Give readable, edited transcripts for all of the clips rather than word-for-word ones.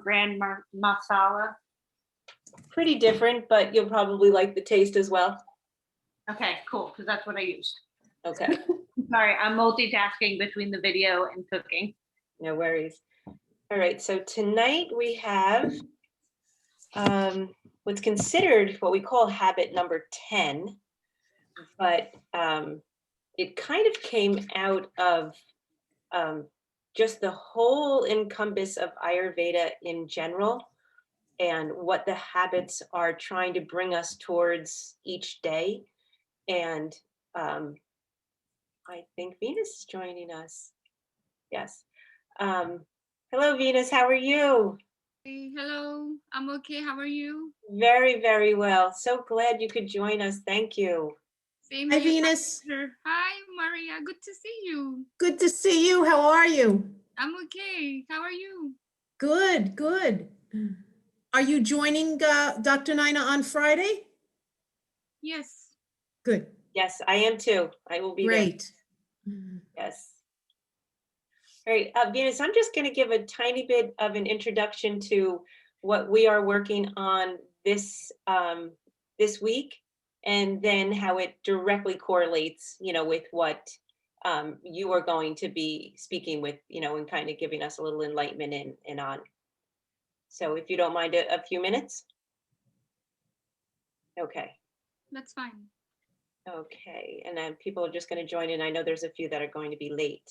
masala? Pretty different, but you'll probably like the taste as well. Okay, cool, because that's what I used. Okay, Sorry, I'm multitasking between the video and cooking. no worries. All right, so tonight we have what's considered what we call habit number 10, but it kind of came out of just the whole encompass of Ayurveda in general and what the habits are trying to bring us towards each day. And I think Venus is joining us. Yes. Hello, Venus. How are you? Hey, hello, I'm okay. How are you? Very, very well. So glad you could join us. Thank you. Same Hi, here. Venus. Hi, Maria. Good to see you. Good to see you. How are you? I'm okay. How are you? Good, good. Are you joining Dr. Nina on Friday? Yes. Good. Yes, I am too. I will be there. Great. Yes. All right, Venus, I'm just going to give a tiny bit of an introduction to what we are working on this this week, and then how it directly correlates, with what you are going to be speaking with, and kind of giving us a little enlightenment and on. So if you don't mind a few minutes. Okay. That's fine. Okay, and then people are just going to join in. I know there's a few that are going to be late.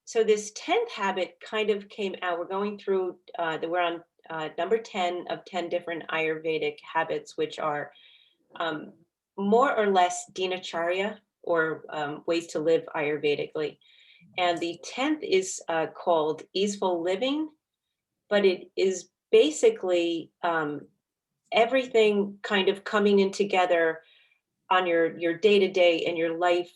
So this 10th habit kind of came out. We're going through, we're on number 10 of 10 different Ayurvedic habits, which are more or less dinacharya, or ways to live Ayurvedically. And the 10th is called Easeful living, but it is basically everything kind of coming in together on your day-to-day and your life,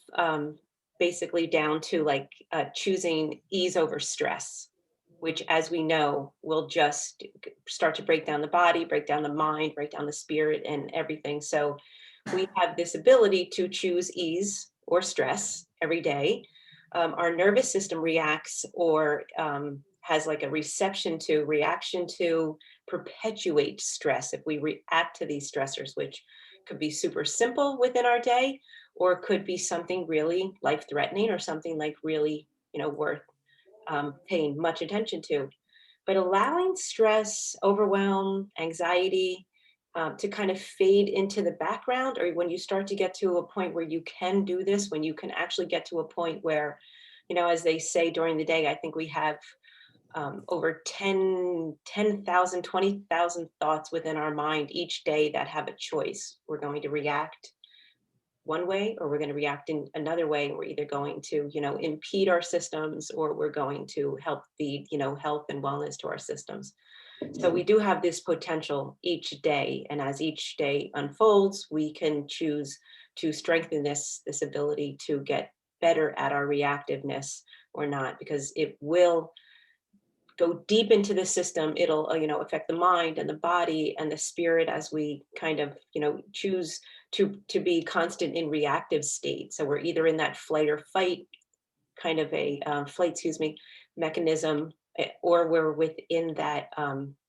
basically down to like choosing ease over stress, which, as we know, will just start to break down the body, break down the mind, break down the spirit and everything. So we have this ability to choose ease or stress every day. Our nervous system reacts or has like a reaction to perpetuate stress if we react to these stressors, which could be super simple within our day, or it could be something really life-threatening or something like really, worth paying much attention to. But allowing stress, overwhelm, anxiety to kind of fade into the background, or when you start to get to a point where you can do this, when you can actually get to a point where, as they say during the day, I think we have over 10,000, 20,000 thoughts within our mind each day that have a choice. We're going to react one way, or we're going to react in another way. We're either going to, impede our systems, or we're going to help feed, health and wellness to our systems. So we do have this potential each day. And as each day unfolds, we can choose to strengthen this ability to get better at our reactiveness or not, because it will go deep into the system. It'll, affect the mind and the body and the spirit as we kind of, choose to be constant in reactive state. So we're either in that flight or fight kind of a mechanism, or we're within that,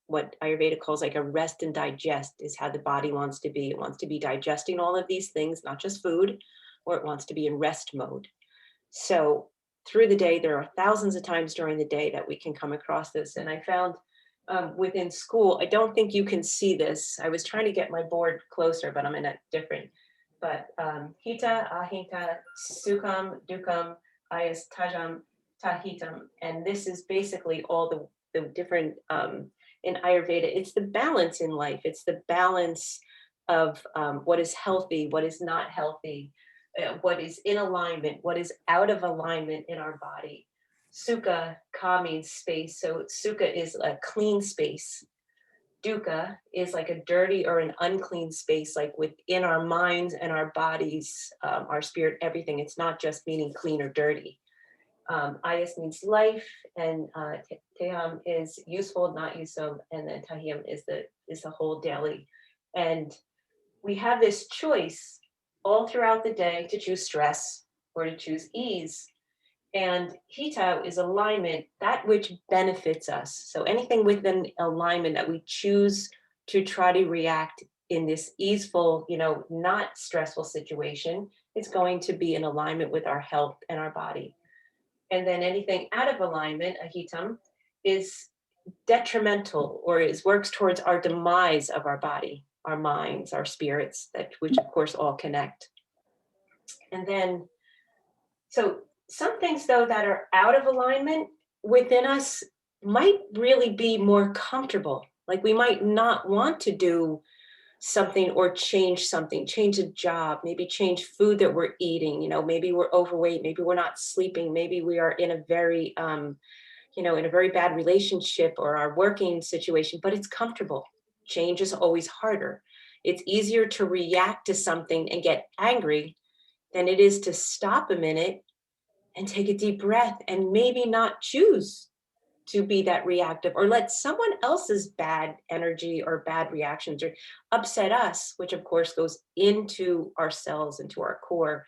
what Ayurveda calls like a rest and digest, is how the body wants to be. It wants to be digesting all of these things, not just food, or it wants to be in rest mode. So through the day, there are thousands of times during the day that we can come across this. And I found within school, I don't think you can see this. I was trying to get my board closer, but I'm in a different, but hita, ahita, sukham, dukam, ayas, tajam, tahitam. And this is basically all the different, in Ayurveda, it's the balance in life. It's the balance of what is healthy, what is not healthy, what is in alignment, what is out of alignment in our body. Sukha, ka means space. So sukha is a clean space. Dukkha is like a dirty or an unclean space, like within our minds and our bodies, our spirit, everything. It's not just meaning clean or dirty. Ayas means life, and teham is useful, not useful, and then tahiam is the whole daily. And we have this choice all throughout the day to choose stress or to choose ease. And Hita is alignment, that which benefits us. So anything within alignment that we choose to try to react in this easeful, not stressful situation, is going to be in alignment with our health and our body. And then anything out of alignment, ahitam, is detrimental or works towards our demise of our body, our minds, our spirits, which of course all connect. And then, so some things though that are out of alignment within us might really be more comfortable. Like we might not want to do something or change something, change a job, maybe change food that we're eating, maybe we're overweight, maybe we're not sleeping, maybe we are in a very, in a very bad relationship or our working situation, but it's comfortable. Change is always harder. It's easier to react to something and get angry than it is to stop a minute and take a deep breath and maybe not choose to be that reactive or let someone else's bad energy or bad reactions or upset us, which of course goes into our cells, into our core.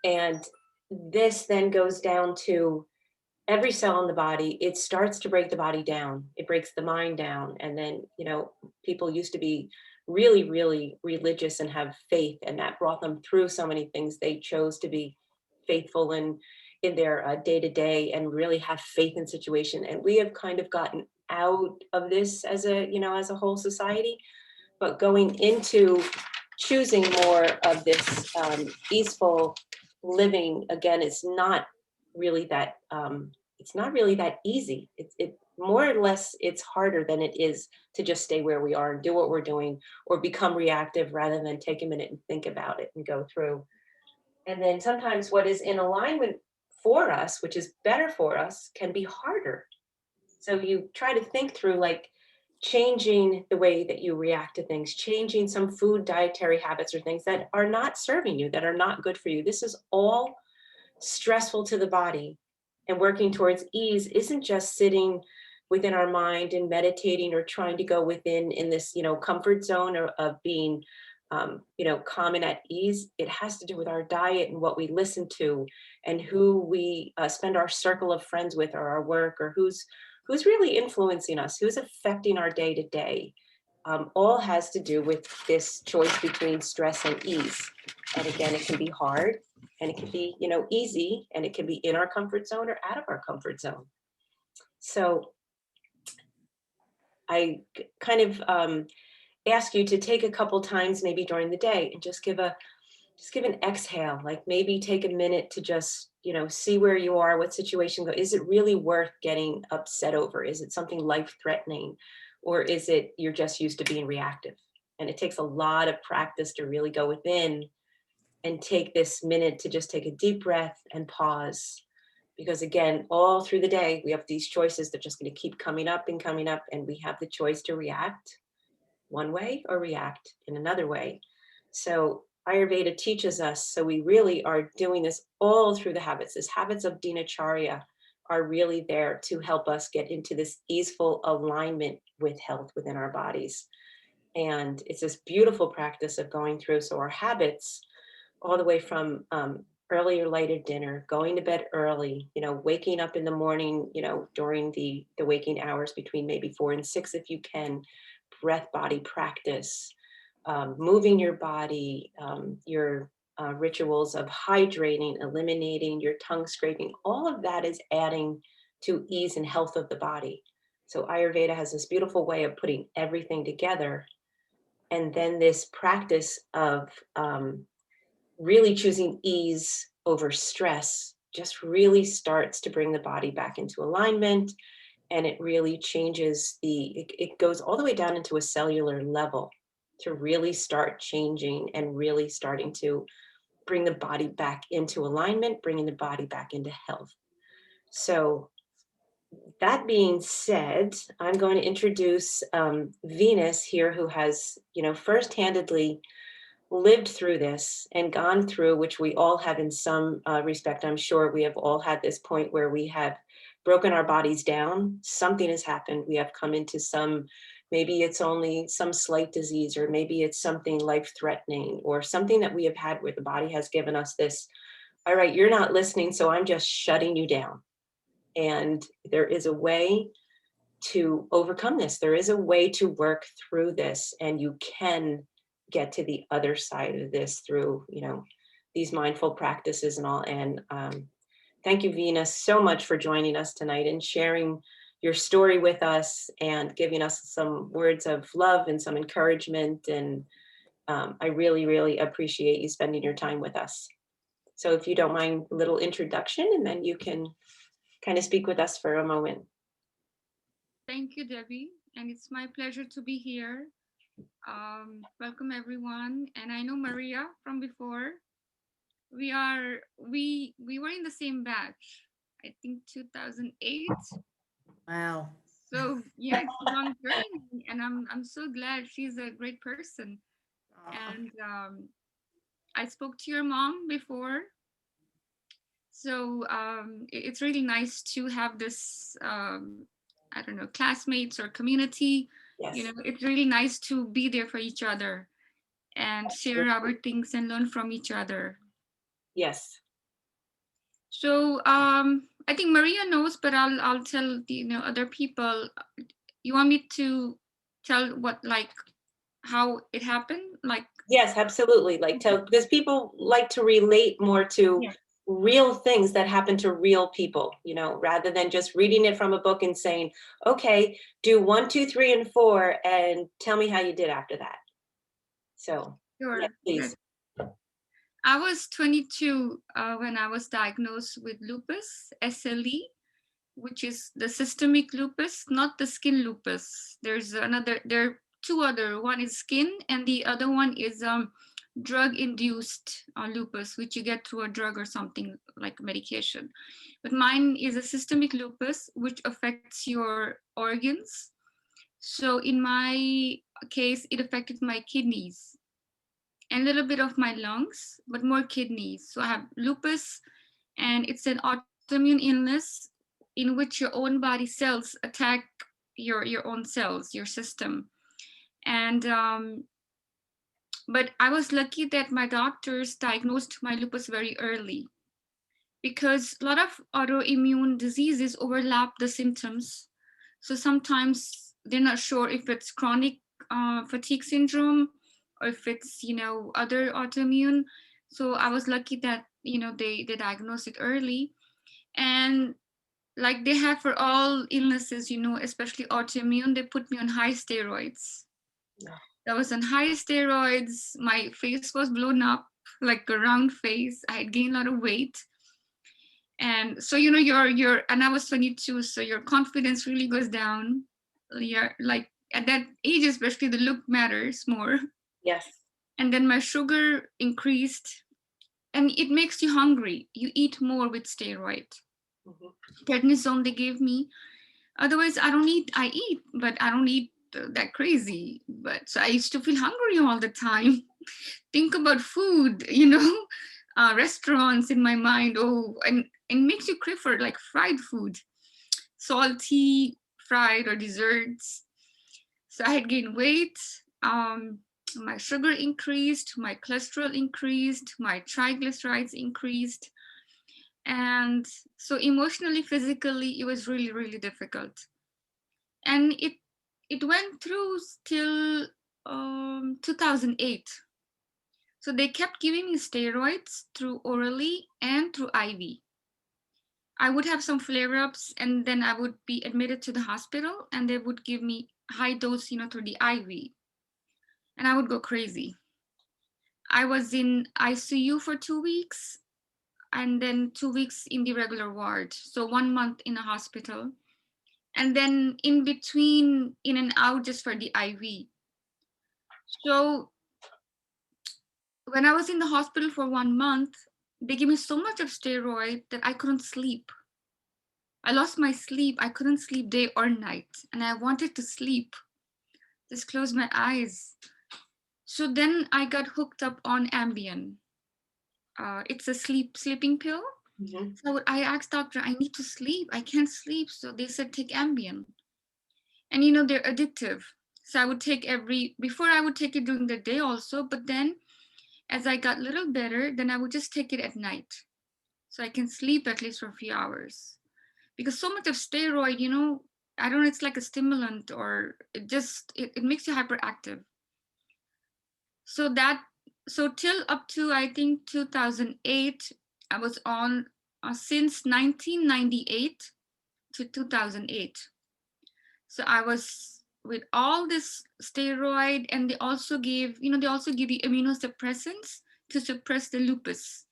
And this then goes down to every cell in the body. It starts to break the body down. It breaks the mind down. And then, people used to be really, really religious and have faith, and that brought them through so many things. They chose to be faithful in their day-to-day and really have faith in situation. And we have kind of gotten out of this as a whole society, but going into choosing more of this easeful living, again, it's not really that easy. It more or less, it's harder than it is to just stay where we are and do what we're doing or become reactive rather than take a minute and think about it and go through. And then sometimes what is in alignment for us, which is better for us, can be harder. So you try to think through like changing the way that you react to things, changing some food dietary habits or things that are not serving you, that are not good for you. This is all stressful to the body. And working towards ease isn't just sitting within our mind and meditating or trying to go within in this, comfort zone of being, calm and at ease. It has to do with our diet and what we listen to and who we spend our circle of friends with or our work or who's really influencing us, who's affecting our day to day. All has to do with this choice between stress and ease. And again, it can be hard and it can be, easy, and it can be in our comfort zone or out of our comfort zone. So I kind of ask you to take a couple times maybe during the day and just give an exhale, like maybe take a minute to just, see where you are, what situation go. Is it really worth getting upset over? Is it something life-threatening? Or is it you're just used to being reactive? And it takes a lot of practice to really go within and take this minute to just take a deep breath and pause. Because again, all through the day, we have these choices that are just going to keep coming up, and we have the choice to react one way or react in another way. So Ayurveda teaches us, so we really are doing this all through the habits. These habits of dinacharya are really there to help us get into this easeful alignment with health within our bodies. And it's this beautiful practice of going through. So our habits, all the way from early or later dinner, going to bed early, waking up in the morning, during the waking hours between maybe 4 and 6 if you can, breath body practice, moving your body, your rituals of hydrating, eliminating your tongue scraping, all of that is adding to ease and health of the body. So Ayurveda has this beautiful way of putting everything together. And then this practice of really choosing ease over stress just really starts to bring the body back into alignment. And it really changes it goes all the way down into a cellular level to really start changing and really starting to bring the body back into alignment, bringing the body back into health. So that being said, I'm going to introduce Venus here, who has, first-handedly lived through this and gone through, which we all have in some respect. I'm sure we have all had this point where we have broken our bodies down. Something has happened. We have come into maybe it's only some slight disease, or maybe it's something life-threatening, or something that we have had where the body has given us this all right, you're not listening, so I'm just shutting you down. And there is a way to overcome this. There is a way to work through this, and you can get to the other side of this through, these mindful practices and all. And thank you, Venus, so much for joining us tonight and sharing your story with us and giving us some words of love and some encouragement. And I really, really appreciate you spending your time with us. So if you don't mind, a little introduction, and then you can kind of speak with us for a moment. Thank you, Debbie. And it's my pleasure to be here. Welcome, everyone. And I know Maria from before. We were in the same batch, I think 2008. Wow. So yeah, it's a long journey, and I'm so glad. She's a great person. And I spoke to your mom before, so it's really nice to have this I don't know, classmates or community. Yes. It's really nice to be there for each other and share our things and learn from each other. Yes. So I think Maria knows, but I'll tell other people. You want me to tell how it happened? Yes, absolutely. Because people like to relate more to Yeah. real things that happen to real people, rather than just reading it from a book and saying, okay, do 1, 2, 3, and 4, and tell me how you did after that. So, Sure. yeah, please. I was 22 when I was diagnosed with lupus, SLE, which is the systemic lupus, not the skin lupus. There are two other. One is skin, and the other one is drug-induced lupus, which you get through a drug or something like medication. But mine is a systemic lupus, which affects your organs. So in my case, it affected my kidneys and a little bit of my lungs, but more kidneys. So I have lupus, and it's an autoimmune illness in which your own body cells attack your own cells, your system. And but I was lucky that my doctors diagnosed my lupus very early, because a lot of autoimmune diseases overlap the symptoms. So sometimes they're not sure if it's chronic fatigue syndrome or if it's other autoimmune. So I was lucky that they diagnosed it early. And like they have for all illnesses, especially autoimmune, they put me on high steroids. Yeah. I was on high steroids. My face was blown up, like a round face. I had gained a lot of weight. And so, and I was 22, so your confidence really goes down. You're like at that age, especially, the look matters more. Yes. And then my sugar increased, and it makes you hungry. You eat more with steroid. Prednisone they gave me. Otherwise, I eat, but I don't eat that crazy. But so I used to feel hungry all the time. Think about food, restaurants in my mind. Oh, and makes you crave for like fried food, salty, fried, or desserts. So I had gained weight. My sugar increased, my cholesterol increased, my triglycerides increased. And so emotionally, physically, it was really, really difficult. And it went through till 2008. So they kept giving me steroids through orally and through IV. I would have some flare-ups, and then I would be admitted to the hospital, and they would give me high dose, through the IV. And I would go crazy. I was in ICU for 2 weeks, and then 2 weeks in the regular ward. So 1 month in a hospital. And then in between, in and out, just for the IV. So when I was in the hospital for 1 month, they gave me so much of steroid that I couldn't sleep. I lost my sleep. I couldn't sleep day or night. And I wanted to sleep, just close my eyes. So then I got hooked up on Ambien. It's a sleeping pill. So I asked doctor, I need to sleep. I can't sleep. So they said, take Ambien. And they're addictive. So I would take before I would take it during the day also, but then as I got a little better, then I would just take it at night. so I can sleep at least for a few hours. Because so much of steroid, I don't know, it's like a stimulant, or it makes you hyperactive. So till up to, I think, 2008, I was on since 1998 to 2008. So I was with all this steroid, and they also give you immunosuppressants to suppress the lupus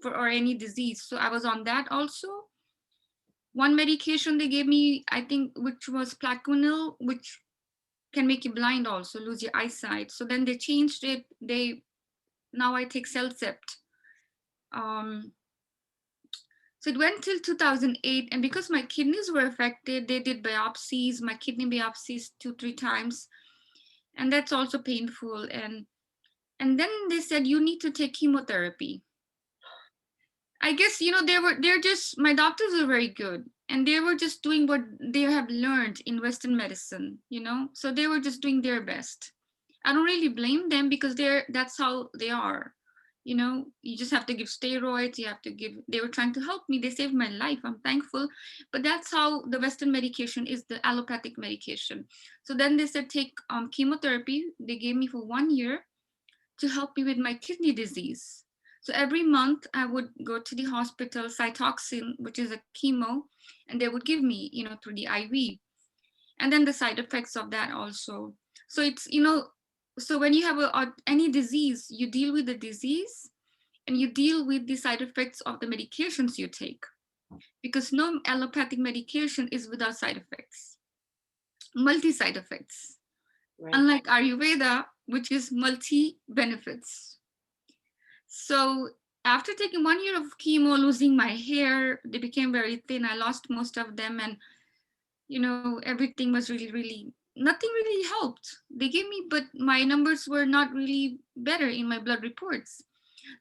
or any disease. So I was on that also. One medication they gave me, I think, which was Plaquenil, which can make you blind also, lose your eyesight. So then they changed it. Now I take Celcept. So it went till 2008, and because my kidneys were affected, they did biopsies, my kidney biopsies 2-3 times, and that's also painful. And then they said, you need to take chemotherapy. I guess, they're just, my doctors are very good, and they were just doing what they have learned in Western medicine, so they were just doing their best. I don't really blame them, because that's how they are. You just have to give steroids, they were trying to help me, they saved my life, I'm thankful. But that's how the Western medication is, the allopathic medication. So then they said, take chemotherapy. They gave me for 1 year to help me with my kidney disease. So every month I would go to the hospital, Cytoxin, which is a chemo, and they would give me, through the IV. And then the side effects of that also. So it's, so when you have any disease, you deal with the disease, and you deal with the side effects of the medications you take, because no allopathic medication is without side effects, multi-side effects. Right. Unlike Ayurveda, which is multi-benefits. So after taking 1 year of chemo, losing my hair, they became very thin. I lost most of them, and everything was really, nothing really helped. They gave me, but my numbers were not really better in my blood reports.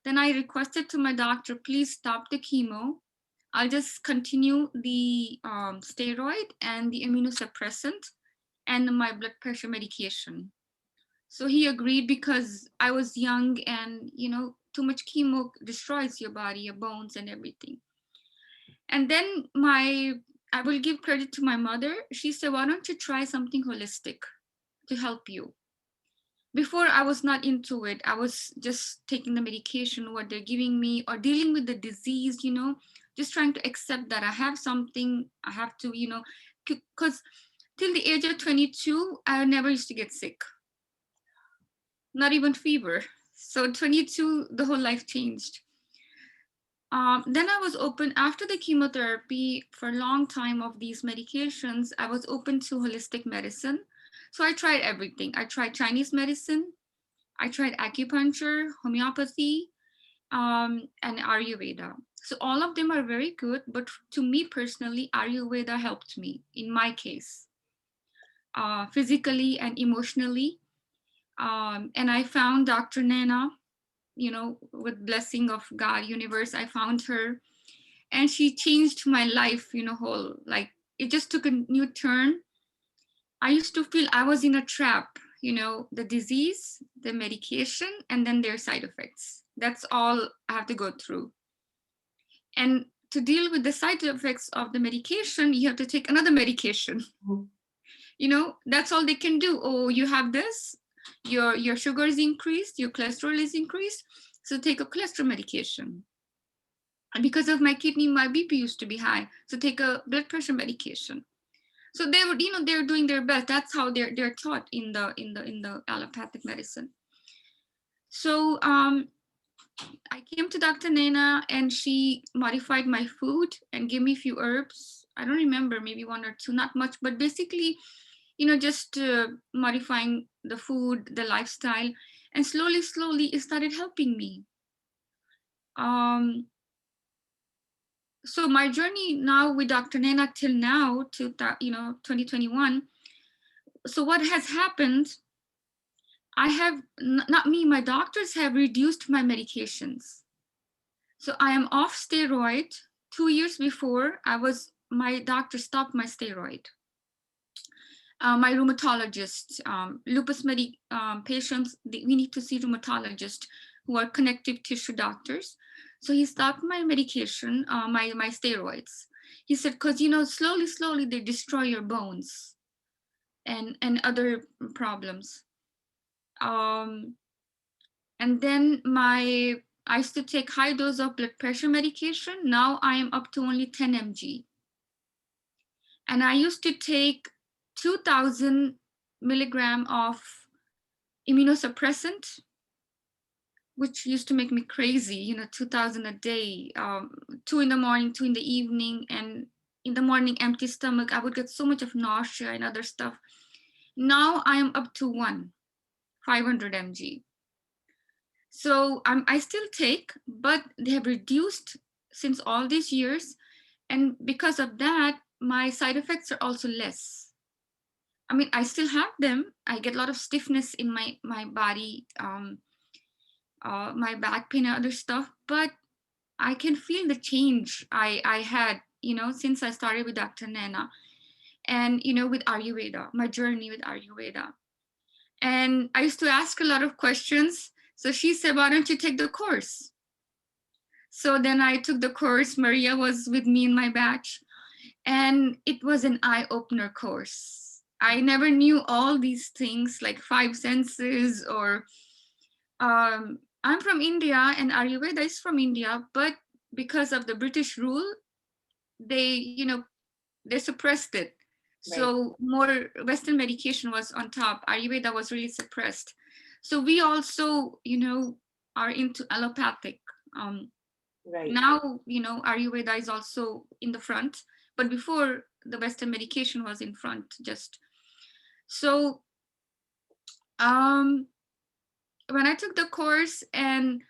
Then I requested to my doctor, please stop the chemo. I'll just continue the steroid and the immunosuppressant and my blood pressure medication. So he agreed, because I was young, and too much chemo destroys your body, your bones and everything. And then I will give credit to my mother. She said, why don't you try something holistic to help you? Before, I was not into it. I was just taking the medication, what they're giving me, or dealing with the disease, just trying to accept that I have something, I have to, because till the age of 22, I never used to get sick. Not even fever. So 22, the whole life changed. Then I was open after the chemotherapy for a long time of these medications. I was open to holistic medicine. So I tried everything. I tried Chinese medicine. I tried acupuncture, homeopathy, and Ayurveda. So all of them are very good. But to me personally, Ayurveda helped me in my case, physically and emotionally. And I found Dr. Nana, with blessing of God, universe, I found her, and she changed my life, whole, like it just took a new turn. I used to feel I was in a trap, the disease, the medication, and then their side effects. That's all I have to go through. And to deal with the side effects of the medication, you have to take another medication. Mm-hmm. That's all they can do. Oh, you have this, your sugar is increased, your cholesterol is increased, so take a cholesterol medication. And because of my kidney, my BP used to be high, so take a blood pressure medication. So they would, they're doing their best. That's how they're taught in the allopathic medicine. So I came to Dr. Nana, and she modified my food and gave me a few herbs. I don't remember, maybe 1 or 2, not much, but basically, just modifying the food, the lifestyle, and slowly, it started helping me. So my journey now with Dr. Nana till now, to 2021. So what has happened? I have, not me, my doctors have reduced my medications. So I am off steroid. 2 years before, my doctor stopped my steroid. My rheumatologist, lupus patients, we need to see rheumatologists who are connective tissue doctors. So he stopped my medication, my steroids. He said, because, you know, slowly they destroy your bones and other problems. And then I used to take high dose of blood pressure medication. Now I am up to only 10 mg. And I used to take 2000 milligram of immunosuppressant, which used to make me crazy, you know, 2000 a day, 2 in the morning, 2 in the evening, and in the morning, empty stomach, I would get so much of nausea and other stuff. Now I am up to 500 mg. So I still take, but they have reduced since all these years. And because of that, my side effects are also less. I mean, I still have them. I get a lot of stiffness in my body, my back pain and other stuff, but I can feel the change I had, you know, since I started with Dr. Naina and, you know, with Ayurveda, my journey with Ayurveda. And I used to ask a lot of questions. So she said, why don't you take the course? So then I took the course. Maria was with me in my batch, and it was an eye-opener course. I never knew all these things like 5 senses or I'm from India and Ayurveda is from India, but because of the British rule, they, you know, they suppressed it. So more Western medication was on top. Ayurveda was really suppressed. So we also, you know, are into allopathic. Now, you know, Ayurveda is also in the front, but before the Western medication was in front just. So when I took the course and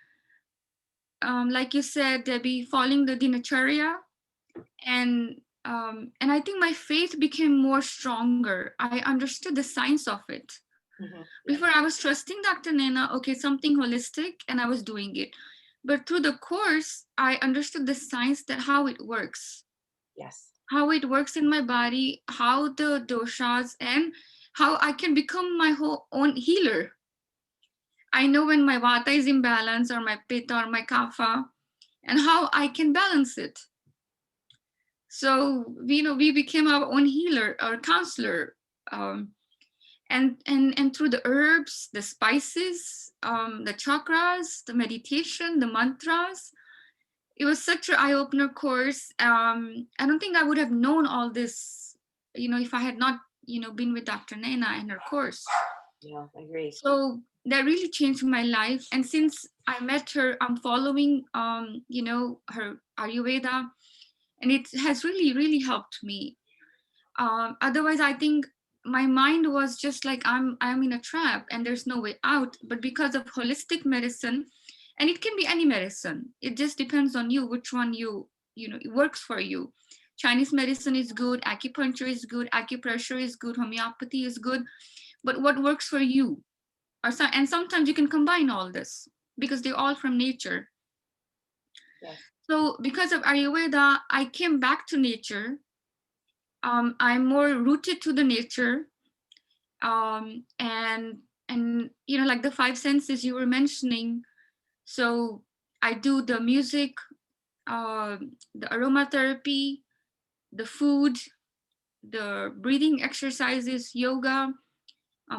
like you said, Debbie, following the dinacharya, and I think my faith became more stronger. I understood the science of it. Before I was trusting Dr. Naina, okay, something holistic, and I was doing it. But through the course, I understood the science, that how it works. Yes. How it works in my body, how the doshas, and how I can become my own healer. I know when my vata is imbalanced or my pitta or my kapha, and how I can balance it. So, you know, we became our own healer or counselor. And through the herbs, the spices, the chakras, the meditation, the mantras, it was such an eye-opener course. I don't think I would have known all this, you know, if I had not, you know, been with Dr. Naina and her course. Yeah, I agree. So that really changed my life. And since I met her, I'm following, you know, her Ayurveda, and it has really, really helped me. Otherwise, I think my mind was just like, I'm in a trap and there's no way out. But because of holistic medicine, and it can be any medicine, it just depends on you, which one you know, it works for you. Chinese medicine is good, acupuncture is good, acupressure is good, homeopathy is good, but what works for you? And sometimes you can combine all this because they're all from nature. Yes. So because of Ayurveda, I came back to nature. I'm more rooted to the nature, and you know, like the 5 senses you were mentioning. So I do the music, the aromatherapy, the food, the breathing exercises, yoga,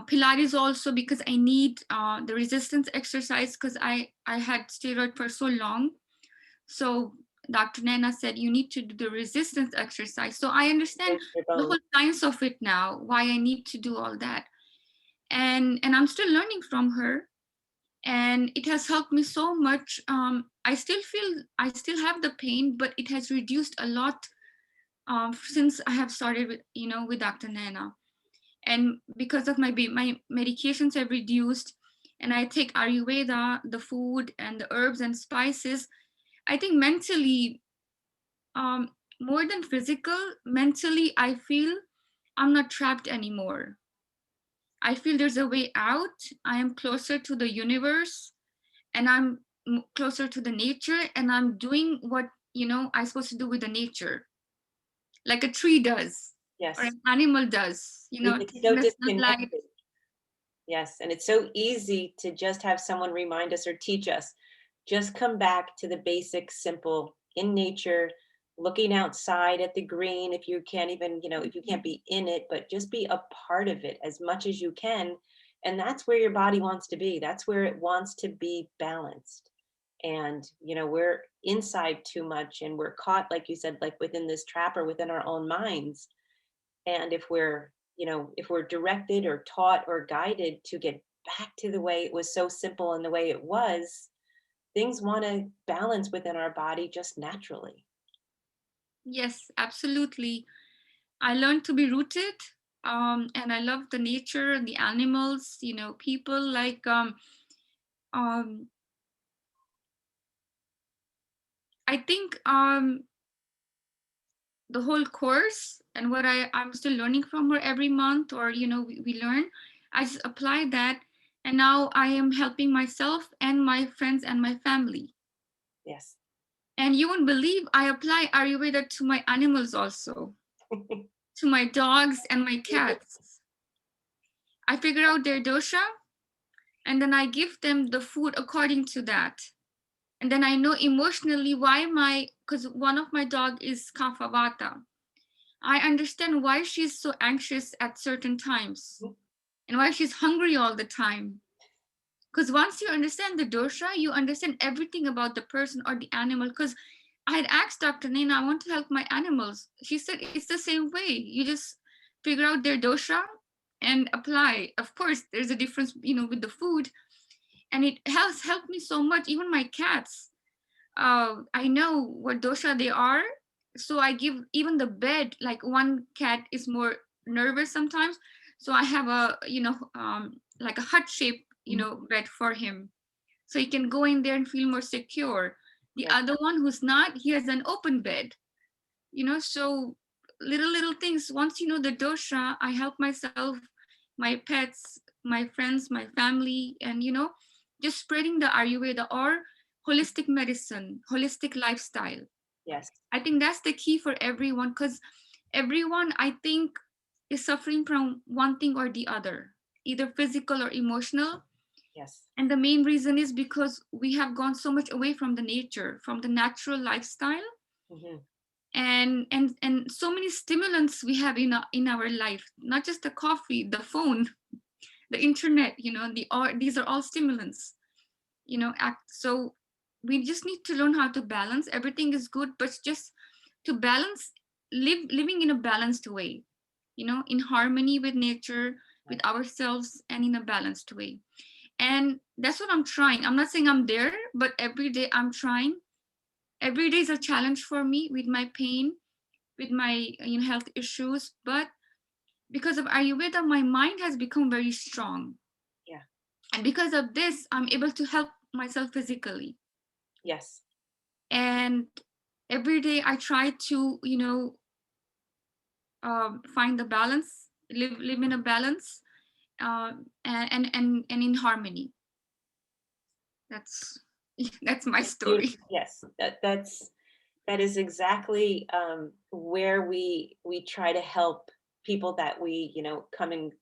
Pilates also, because I need the resistance exercise because I had steroid for so long. So Dr. Naina said, you need to do the resistance exercise. So I understand the whole science of it now, why I need to do all that. And I'm still learning from her. And it has helped me so much. I still feel, I still have the pain, but it has reduced a lot since I have started with, you know, with Dr. Naina. And because of my medications have reduced, and I take Ayurveda, the food and the herbs and spices, I think mentally, more than physical, mentally, I feel I'm not trapped anymore. I feel there's a way out. I am closer to the universe, and I'm closer to the nature, and I'm doing what, you know, I'm supposed to do with the nature, like a tree does. Yes. Or an animal does, you know. It's so disconnected. Yes, and it's so easy to just have someone remind us or teach us, just come back to the basic, simple, in nature, looking outside at the green. If you can't even, if you can't be in it, but just be a part of it as much as you can. And that's where your body wants to be. That's where it wants to be balanced. And, we're inside too much, and we're caught, like you said, like within this trap or within our own minds. And if we're directed or taught or guided to get back to the way it was so simple and the way it was, things want to balance within our body just naturally. Yes, absolutely. I learned to be rooted, and I love the nature and the animals, people like um, I think the whole course and what I'm still learning from her every month, or we learn, I just apply that, and now I am helping myself and my friends and my family. Yes. And you won't believe I apply Ayurveda to my animals also, to my dogs and my cats. I figure out their dosha, and then I give them the food according to that. And then I know emotionally why because one of my dog is kapha vata. I understand why she's so anxious at certain times and why she's hungry all the time. Because once you understand the dosha, you understand everything about the person or the animal. Because I had asked Dr. Naina, I want to help my animals. She said it's the same way. You just figure out their dosha and apply. Of course, there's a difference, with the food. And it has helped me so much. Even my cats, I know what dosha they are. So I give even the bed, like one cat is more nervous sometimes. So I have a, like a hut shape, bed for him. So he can go in there and feel more secure. The Right. other one who's not, he has an open bed, so little things. Once you know the dosha, I help myself, my pets, my friends, my family, and, just spreading the Ayurveda or holistic medicine, holistic lifestyle. Yes. I think that's the key for everyone, because everyone, I think, is suffering from one thing or the other, either physical or emotional. Yes. And the main reason is because we have gone so much away from the nature, from the natural lifestyle, Mm-hmm. and so many stimulants we have in our life, not just the coffee, the phone, the internet, these are all stimulants, so we just need to learn how to balance. Everything is good, but just to balance, living in a balanced way, in harmony with nature, with ourselves, and in a balanced way. And that's what I'm trying. I'm not saying I'm there, but every day I'm trying. Every day is a challenge for me with my pain, with my health issues. But because of Ayurveda, my mind has become very strong. Yeah. And because of this, I'm able to help myself physically. Yes. And every day I try to, find the balance, live in a balance, and in harmony. That's that's my story. Yes, that is exactly where we try to help people that we come in,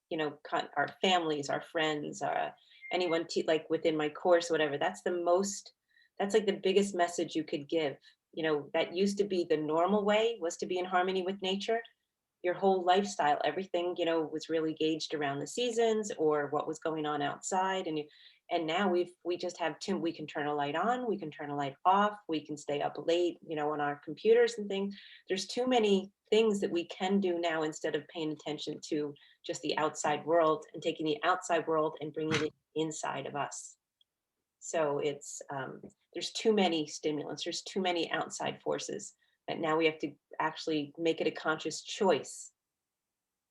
our families, our friends, anyone like within my course, whatever. That's like the biggest message you could give. That used to be the normal way, was to be in harmony with nature. Your whole lifestyle, everything, was really gauged around the seasons or what was going on outside. And now we just have we can turn a light on, we can turn a light off, we can stay up late, on our computers and things. There's too many things that we can do now instead of paying attention to just the outside world and taking the outside world and bringing it inside of us. So it's there's too many stimulants, there's too many outside forces, that now we have to actually make it a conscious choice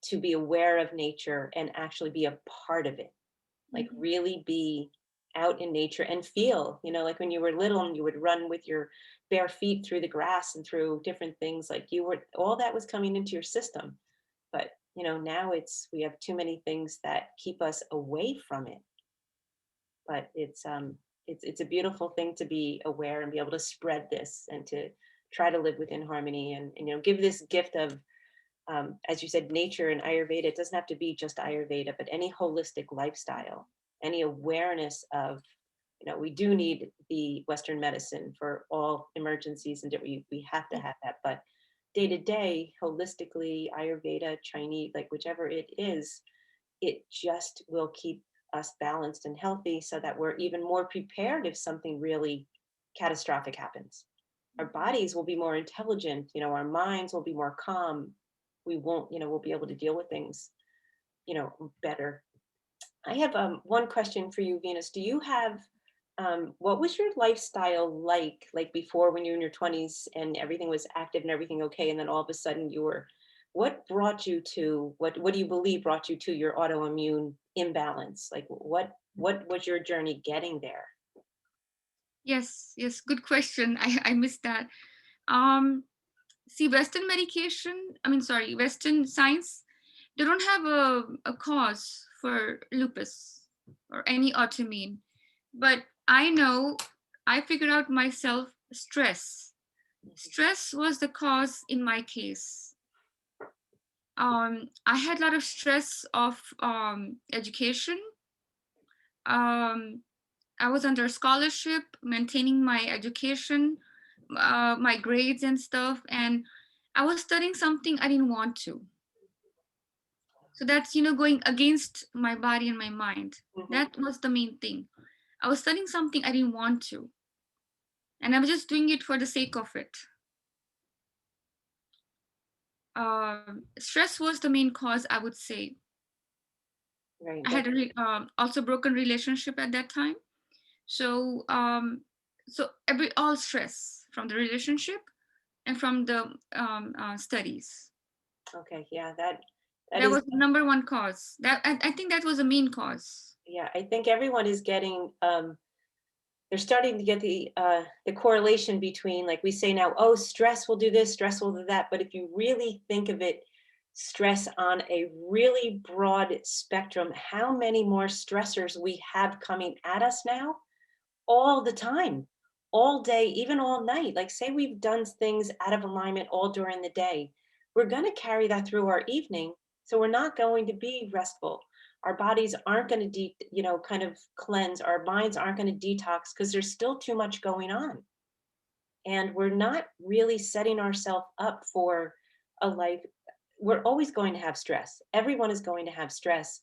to be aware of nature and actually be a part of it. Like really be out in nature and feel, like when you were little and you would run with your bare feet through the grass and through different things, like all that was coming into your system. But now we have too many things that keep us away from it. But it's a beautiful thing to be aware and be able to spread this and to try to live within harmony and give this gift of as you said, nature and Ayurveda. It doesn't have to be just Ayurveda, but any holistic lifestyle, any awareness of We do need the Western medicine for all emergencies, and we have to have that. But day to day, holistically, Ayurveda, Chinese, like whichever it is, it just will keep us balanced and healthy so that we're even more prepared if something really catastrophic happens. Our bodies will be more intelligent, our minds will be more calm. We won't, we'll be able to deal with things, better. I have one question for you, Venus. Do you have, what was your lifestyle like before, when you were in your 20s and everything was active and everything okay, and then all of a sudden what brought you to, what do you believe brought you to your autoimmune imbalance? Like what was your journey getting there? Yes, yes, good question. I missed that. See, Western Western science, they don't have a cause for lupus or any autoimmune. But I figured out myself stress. Stress was the cause in my case. I had a lot of stress of education. I was under scholarship, maintaining my education, my grades and stuff, and I was studying something I didn't want to. So that's, going against my body and my mind. That was the main thing. I was studying something I didn't want to, and I was just doing it for the sake of it. Stress was the main cause, I would say. Right. I had also broken relationship at that time. So all stress from the relationship and from the studies. Okay, yeah, that was the number one cause. That I think that was the main cause. Yeah, I think everyone is getting, they're starting to get the correlation between, like we say now, oh, stress will do this, stress will do that. But if you really think of it, stress on a really broad spectrum, how many more stressors we have coming at us now all the time, all day, even all night. Like say we've done things out of alignment all during the day. We're going to carry that through our evening. So we're not going to be restful. Our bodies aren't going to, kind of cleanse. Our minds aren't going to detox because there's still too much going on. And we're not really setting ourselves up for a life. We're always going to have stress. Everyone is going to have stress,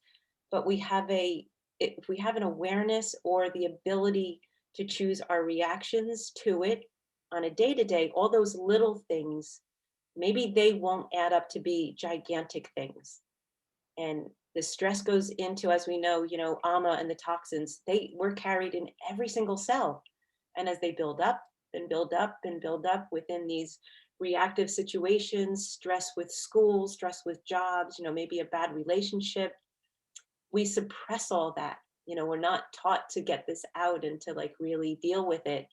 but if we have an awareness or the ability to choose our reactions to it on a day-to-day, all those little things, maybe they won't add up to be gigantic things. And the stress goes into, as we know, AMA and the toxins, were carried in every single cell. And as they build up and build up and build up within these reactive situations, stress with school, stress with jobs, maybe a bad relationship, we suppress all that. We're not taught to get this out and to like really deal with it.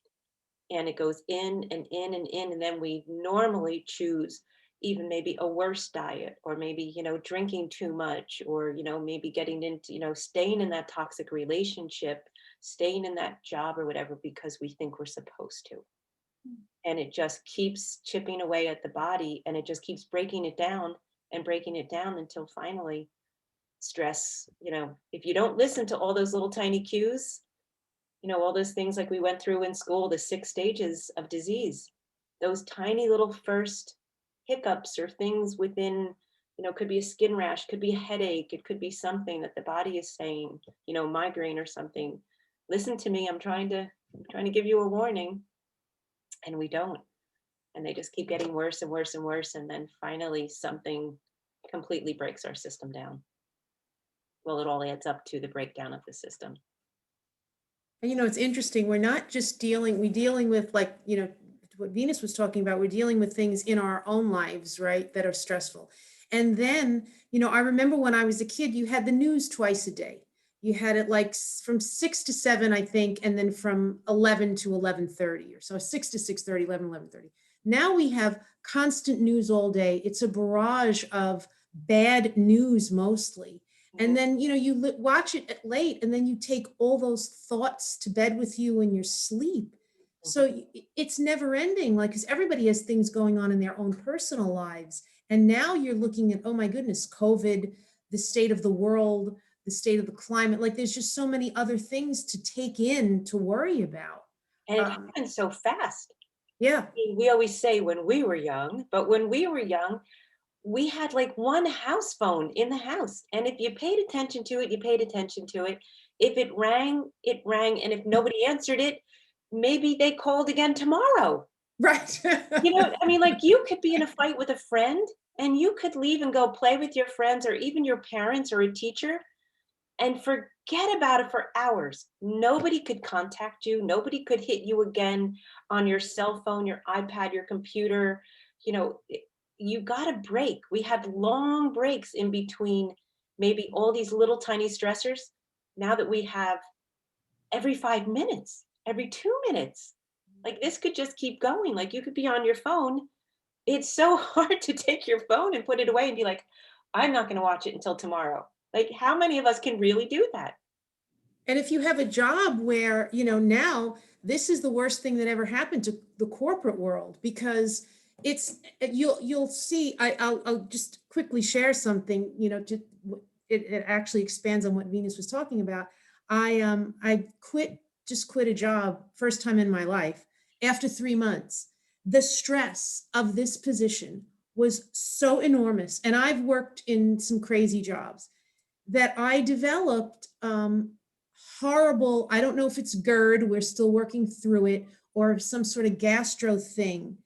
And it goes in and in and in. And then we normally choose even maybe a worse diet, or maybe, drinking too much, or, maybe getting into, staying in that toxic relationship, staying in that job or whatever, because we think we're supposed to. And it just keeps chipping away at the body, and it just keeps breaking it down and breaking it down until finally stress, if you don't listen to all those little tiny cues, all those things like we went through in school, the 6 stages of disease, those tiny little first hiccups or things within, could be a skin rash, could be a headache, it could be something that the body is saying, migraine or something. Listen to me, I'm trying to give you a warning. And we don't. And they just keep getting worse and worse and worse. And then finally something completely breaks our system down. Well, it all adds up to the breakdown of the system. It's interesting. We're not just dealing with like, what Venus was talking about. We're dealing with things in our own lives, right, that are stressful. And then, I remember when I was a kid, you had the news twice a day. You had it like from 6 to 7, I think, and then from 11 to 11:30 or so, 6 to 6:30, 11:30. Now we have constant news all day. It's a barrage of bad news mostly. And then, you watch it at late, and then you take all those thoughts to bed with you in your sleep. So it's never ending, like, because everybody has things going on in their own personal lives. And now you're looking at, oh my goodness, COVID, the state of the world, the state of the climate. Like there's just so many other things to take in, to worry about. And it happens so fast. Yeah. We always say when we were young, but when we were young, we had like one house phone in the house. And if you paid attention to it, you paid attention to it. If it rang, it rang. And if nobody answered it, maybe they called again tomorrow. Right. You know, I mean, like you could be in a fight with a friend and you could leave and go play with your friends or even your parents or a teacher and forget about it for hours. Nobody could contact you. Nobody could hit you again on your cell phone, your iPad, your computer. You know, you got a break. We had long breaks in between maybe all these little tiny stressors. Now that we have every 5 minutes, every 2 minutes, like this could just keep going. Like you could be on your phone. It's so hard to take your phone and put it away and be like, I'm not going to watch it until tomorrow. Like, how many of us can really do that? And if you have a job where, now this is the worst thing that ever happened to the corporate world, because you'll see, I'll just quickly share something, it actually expands on what Venus was talking about. I just quit a job, first time in my life, after 3 months. The stress of this position was so enormous. And I've worked in some crazy jobs that I developed horrible, I don't know if it's GERD, we're still working through it, or some sort of gastro thing.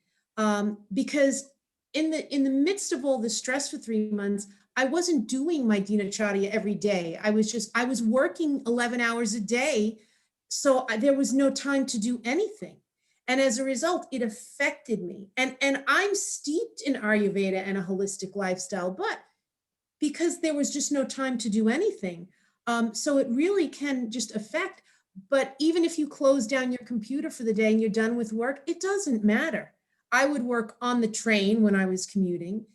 Because in the midst of all the stress for 3 months, I wasn't doing my dinacharya every day. I was working 11 hours a day. So there was no time to do anything. And as a result, it affected me. And I'm steeped in Ayurveda and a holistic lifestyle, but because there was just no time to do anything. So it really can just affect. But even if you close down your computer for the day and you're done with work, it doesn't matter. I would work on the train when I was commuting,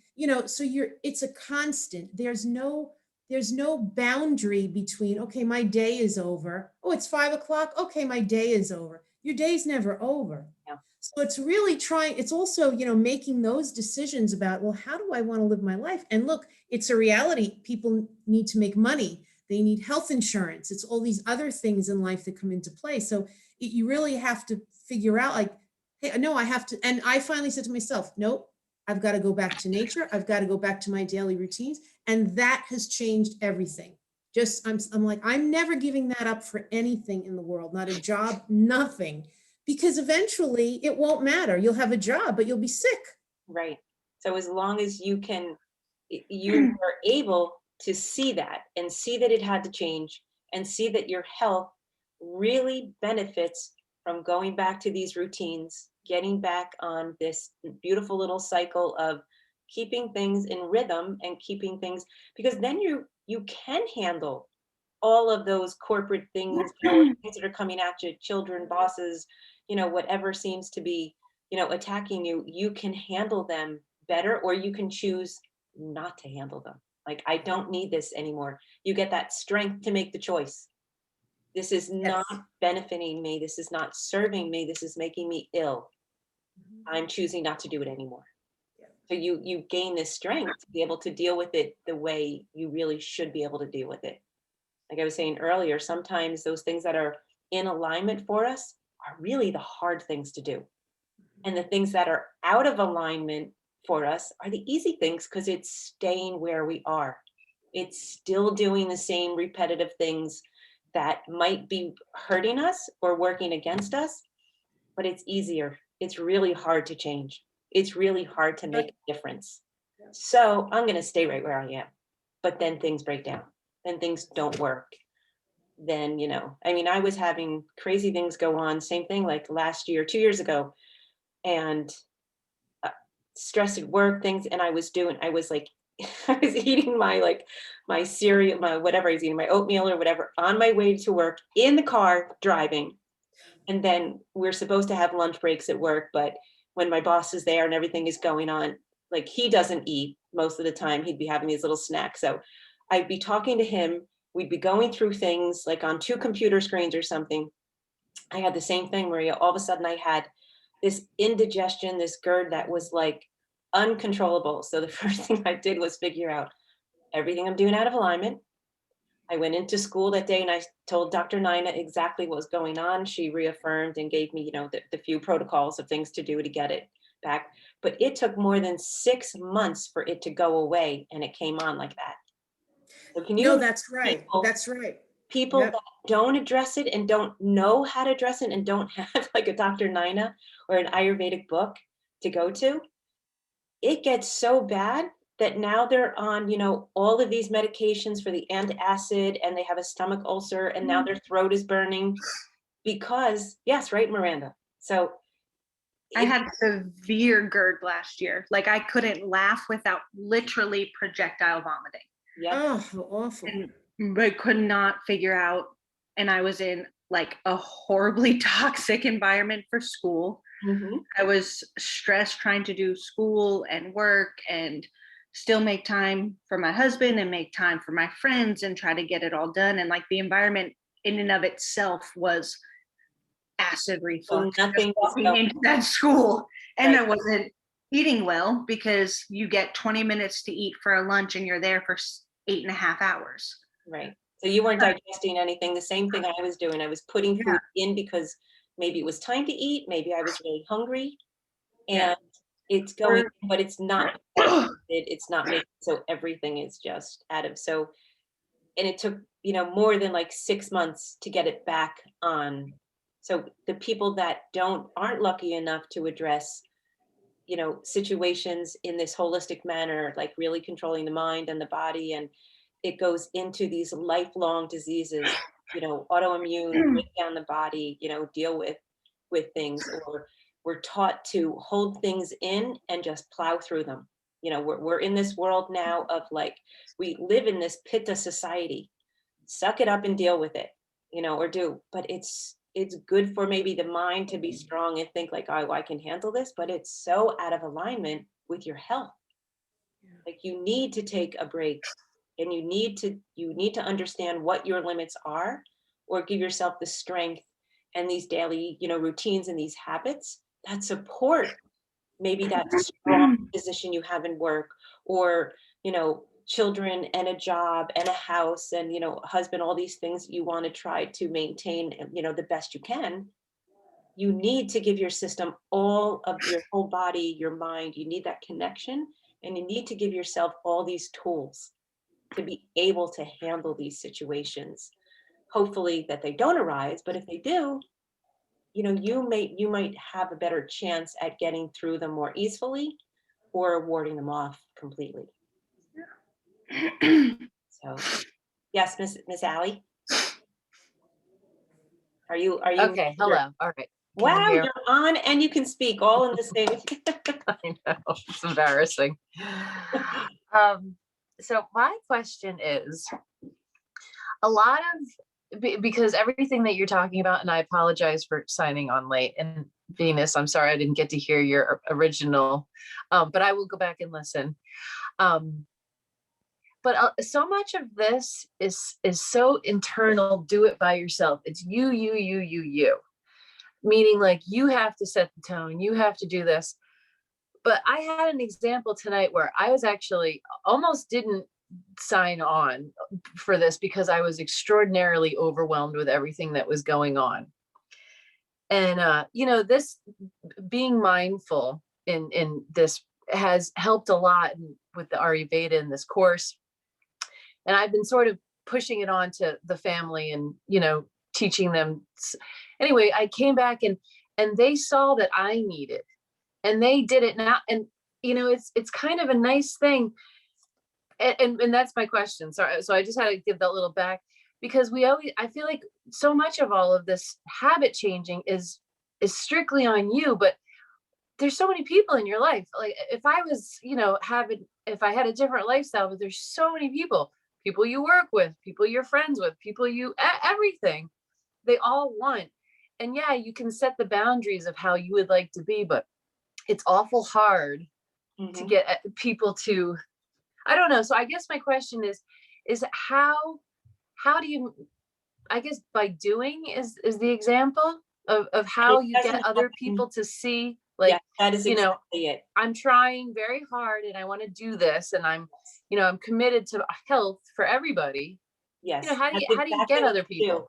so it's a constant. There's no boundary between, okay, my day is over. Oh, it's 5 o'clock. Okay, my day is over. Your day's never over. Yeah. So it's really it's also, making those decisions about, well, how do I want to live my life? And look, it's a reality. People need to make money. They need health insurance. It's all these other things in life that come into play. So you really have to figure out, like, hey, no, I have to. And I finally said to myself, nope, I've got to go back to nature. I've got to go back to my daily routines. And that has changed everything. I'm like, I'm never giving that up for anything in the world, not a job, nothing. Because eventually it won't matter. You'll have a job, but you'll be sick. Right. So as long as you are able to see that and see that it had to change and see that your health really benefits from going back to these routines, getting back on this beautiful little cycle of keeping things in rhythm and keeping things, because then you can handle all of those corporate things, things that are coming at you, children, bosses, whatever seems to be, attacking you, you can handle them better, or you can choose not to handle them. Like, I don't need this anymore. You get that strength to make the choice. This is not benefiting me. This is not serving me. This is making me ill. I'm choosing not to do it anymore. So you gain this strength to be able to deal with it the way you really should be able to deal with it. Like I was saying earlier, sometimes those things that are in alignment for us are really the hard things to do. And the things that are out of alignment for us are the easy things, because it's staying where we are. It's still doing the same repetitive things that might be hurting us or working against us, but it's easier. It's really hard to change. It's really hard to make a difference. So I'm going to stay right where I am. But then things break down. Then things don't work. Then, I was having crazy things go on. Same thing like last year, 2 years ago. And stress at work, things. And I was like, I was eating my cereal, my whatever I was eating, my oatmeal or whatever, on my way to work in the car driving. And then we're supposed to have lunch breaks at work, but when my boss is there and everything is going on, like, he doesn't eat most of the time. He'd be having these little snacks. So I'd be talking to him. We'd be going through things like on 2 computer screens or something. I had the same thing, Maria. All of a sudden I had this indigestion, this GERD that was like uncontrollable. So the first thing I did was figure out everything I'm doing out of alignment. I went into school that day and I told Dr. Nina exactly what was going on. She reaffirmed and gave me, the few protocols of things to do to get it back. But it took more than 6 months for it to go away, and it came on like that. So can you No, imagine that's right. people, That's right. people Yep. that don't address it and don't know how to address it and don't have like a Dr. Nina or an Ayurvedic book to go to? It gets so bad that now they're on, all of these medications for the antacid, and they have a stomach ulcer, and now their throat is burning because, yes, right, Miranda? So I had severe GERD last year. Like I couldn't laugh without literally projectile vomiting. yeah, Oh, how awful. And I could not figure out. And I was in like a horribly toxic environment for school. mhm, I was stressed trying to do school and work and still make time for my husband and make time for my friends and try to get it all done. And like the environment in and of itself was acid reflux. nothing Just is walking going into that school. And right. I wasn't eating well because you get 20 minutes to eat for a lunch and you're there for 8.5 hours. Right. So you weren't digesting anything. The same thing I was doing. I was putting Yeah. food in because maybe it was time to eat, maybe I was really hungry, Yeah. and it's going, but it's not digested, it's not making, so everything is just out of, so, and it took, more than like 6 months to get it back on. So the people that aren't lucky enough to address, situations in this holistic manner, like really controlling the mind and the body, and it goes into these lifelong diseases, autoimmune, break down the body, deal with things, or we're taught to hold things in and just plow through them. We're in this world now of like, we live in this pitta society. Suck it up and deal with it, or do. But it's good for maybe the mind to be strong and think like, oh, I can handle this, but it's so out of alignment with your health. Like you need to take a break, and you need to understand what your limits are, or give yourself the strength and these daily, routines and these habits that support maybe that strong position you have in work, or children and a job and a house and husband, all these things you want to try to maintain, the best you can. You need to give your system, all of your whole body, your mind, you need that connection, and you need to give yourself all these tools to be able to handle these situations. Hopefully that they don't arise, but if they do, you might have a better chance at getting through them more easily, or warding them off completely. So, yes, Miss Allie, are you? Okay, hello. All right. Can you Wow, hear? you're on and you can speak all in the same. I know, it's embarrassing. So my question is, a lot of, because everything that you're talking about, and I apologize for signing on late, and Venus, I'm sorry I didn't get to hear your original, but I will go back and listen. But so much of this is so internal. Do it by yourself. It's you. Meaning like you have to set the tone. You have to do this. But I had an example tonight where I was actually almost didn't sign on for this because I was extraordinarily overwhelmed with everything that was going on. And this being mindful in this has helped a lot with the Ayurveda in this course. And I've been sort of pushing it on to the family and, teaching them. Anyway, I came back and they saw that I needed, and they did it now. And, it's kind of a nice thing. And that's my question. So I just had to give that little back, because I feel like so much of all of this habit changing is strictly on you, but there's so many people in your life. Like if I was, if I had a different lifestyle, but there's so many people you work with, people you're friends with, people everything, they all want. And yeah, you can set the boundaries of how you would like to be, but it's awful hard to get people to, I don't know. So I guess my question is how do you, I guess by doing is the example of how you get other people to see, like, Yeah, that is exactly it. I'm trying very hard and I want to do this, and I'm committed to health for everybody. Yes. how do That's you exactly get what other you do.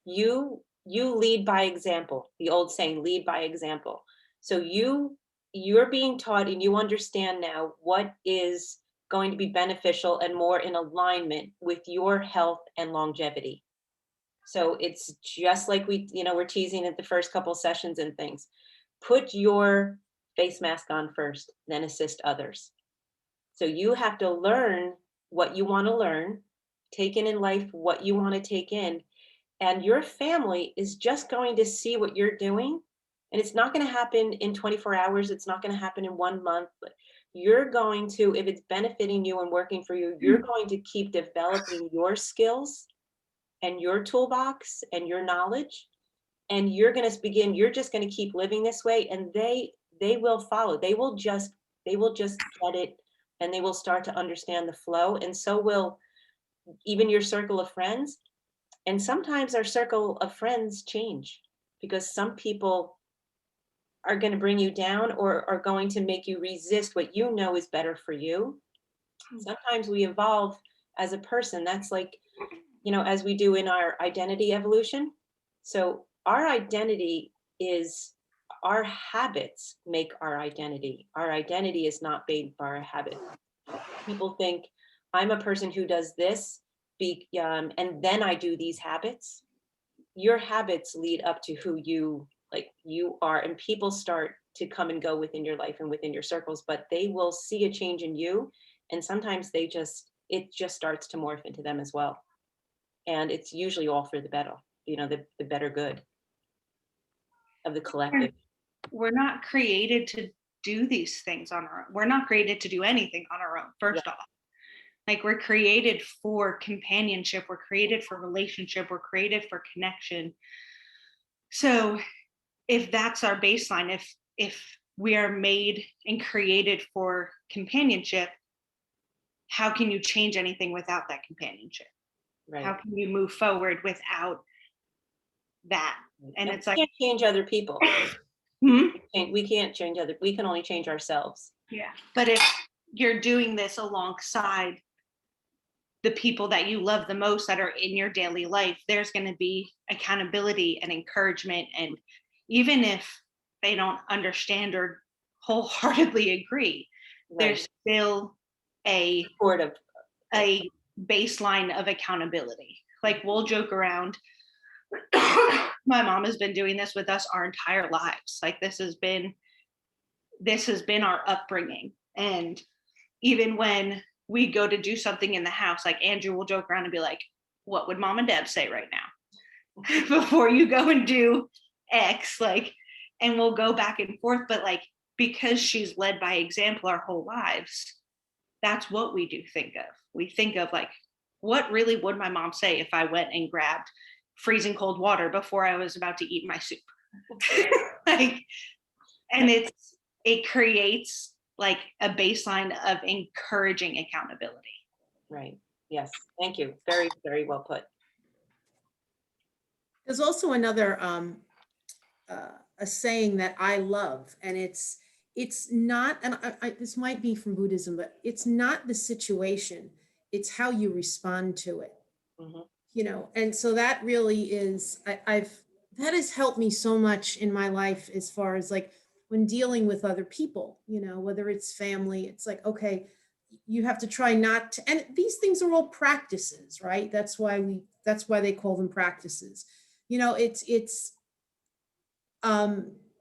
people? You lead by example. The old saying, lead by example. So you're being taught and you understand now what is going to be beneficial and more in alignment with your health and longevity. So it's just like we're teasing at the first couple sessions and things. Put your face mask on first, then assist others. So you have to learn what you want to learn, take in life what you want to take in, and your family is just going to see what you're doing. And it's not going to happen in 24 hours. It's not going to happen in 1 month. But you're going to, if it's benefiting you and working for you, you're going to keep developing your skills and your toolbox and your knowledge. And you're just going to keep living this way. And they will follow. They will just get it, and they will start to understand the flow. And so will even your circle of friends. And sometimes our circle of friends change because some people are going to bring you down or are going to make you resist what you know is better for you. Sometimes we evolve as a person. That's like, as we do in our identity evolution. So our identity is our habits make our identity. Our identity is not made by our habit. People think I'm a person who does this, and then I do these habits. Your habits lead up to who you are, and people start to come and go within your life and within your circles, but they will see a change in you, and sometimes it just starts to morph into them as well, and it's usually all for the better, the better good of the collective. We're not created to do these things on our own. We're not created to do anything on our own, first off. Like, we're created for companionship, we're created for relationship, we're created for connection. So if that's our baseline, if we are made and created for companionship, how can you change anything without that companionship? Right. How can you move forward without that? And it's we like, can't change other people. hmm? We can't change we can only change ourselves. Yeah. But if you're doing this alongside the people that you love the most that are in your daily life, there's going to be accountability and encouragement. And even if they don't understand or wholeheartedly agree, there's still a baseline of accountability. Like, we'll joke around. My mom has been doing this with us our entire lives. Like, this has been our upbringing. And even when we go to do something in the house, like, Andrew will joke around and be like, what would mom and dad say right now before you go and do X? Like, and we'll go back and forth. But like, because she's led by example our whole lives, that's what we do think of. We think of, like, what really would my mom say if I went and grabbed freezing cold water before I was about to eat my soup? Like, and it creates like a baseline of encouraging accountability. Right. Yes. Thank you. Very, very well put. There's also another a saying that I love, and it's not, and this might be from Buddhism, but it's not the situation, it's how you respond to it. Mm-hmm. And so that really is, that has helped me so much in my life, as far as like when dealing with other people, whether it's family, it's like, okay, you have to try not to, and these things are all practices, right? That's why they call them practices. It's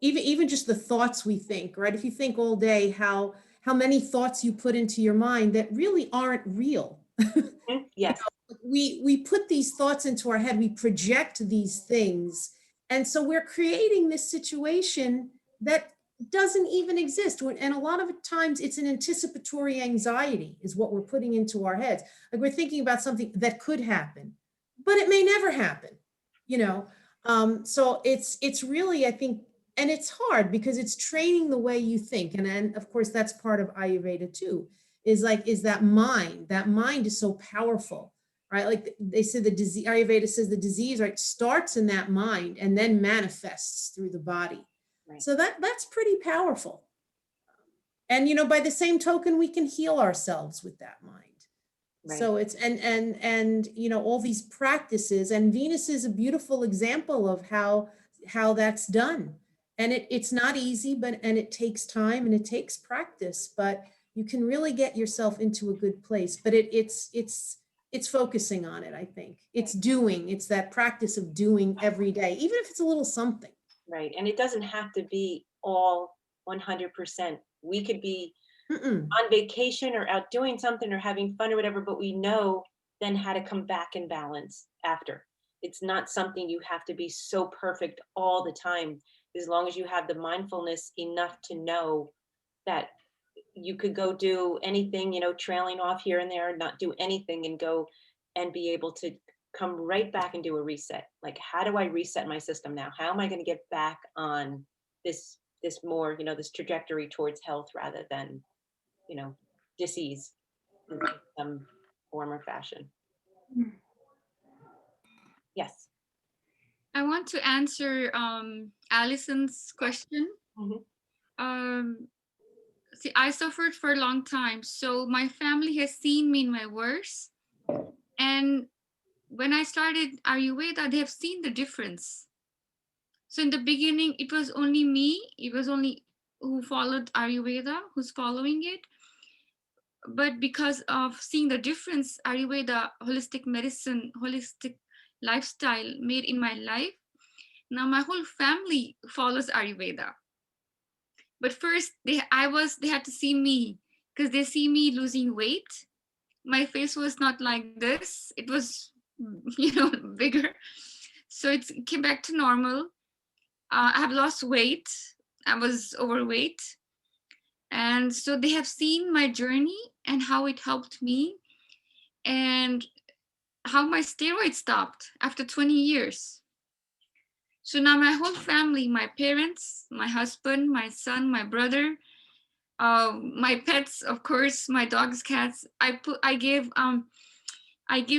even just the thoughts we think, right? If you think all day, how many thoughts you put into your mind that really aren't real. Yes. We put these thoughts into our head, we project these things. And so we're creating this situation that doesn't even exist. And a lot of times it's an anticipatory anxiety is what we're putting into our heads. Like, we're thinking about something that could happen, but it may never happen, so it's really, I think, and it's hard because it's training the way you think. And then of course that's part of Ayurveda too, is that mind is so powerful, right? Like they say, the disease, Ayurveda says the disease, right, starts in that mind and then manifests through the body. Right. So that's pretty powerful. And by the same token, we can heal ourselves with that mind. Right. So it's, and, you know, all these practices, and Venus is a beautiful example of how that's done. And it's not easy, and it takes time and it takes practice, but you can really get yourself into a good place. But it's focusing on it, I think. It's that practice of doing every day, even if it's a little something. Right. And it doesn't have to be all 100%. We could be Mm-mm. on vacation or out doing something or having fun or whatever, but we know then how to come back in balance after. It's not something you have to be so perfect all the time. As long as you have the mindfulness enough to know that you could go do anything, you know, trailing off here and there, not do anything and go and be able to come right back and do a reset. Like, how do I reset my system now? How am I going to get back on this more, you know, this trajectory towards health rather than, you know, disease in some form or fashion? Yes. I want to answer Allison's question. Mhm. See, I suffered for a long time, so my family has seen me in my worst. And when I started Ayurveda, they have seen the difference. So in the beginning, it was only me. It was only who followed Ayurveda, who's following it. But because of seeing the difference Ayurveda, holistic medicine, holistic lifestyle made in my life, now my whole family follows Ayurveda. But first, they had to see me because they see me losing weight. My face was not like this; it was, bigger. So it came back to normal. I have lost weight. I was overweight, and so they have seen my journey and how it helped me, and how my steroids stopped after 20 years. So now my whole family, my parents, my husband, my son, my brother, my pets, of course, my dogs, cats. I give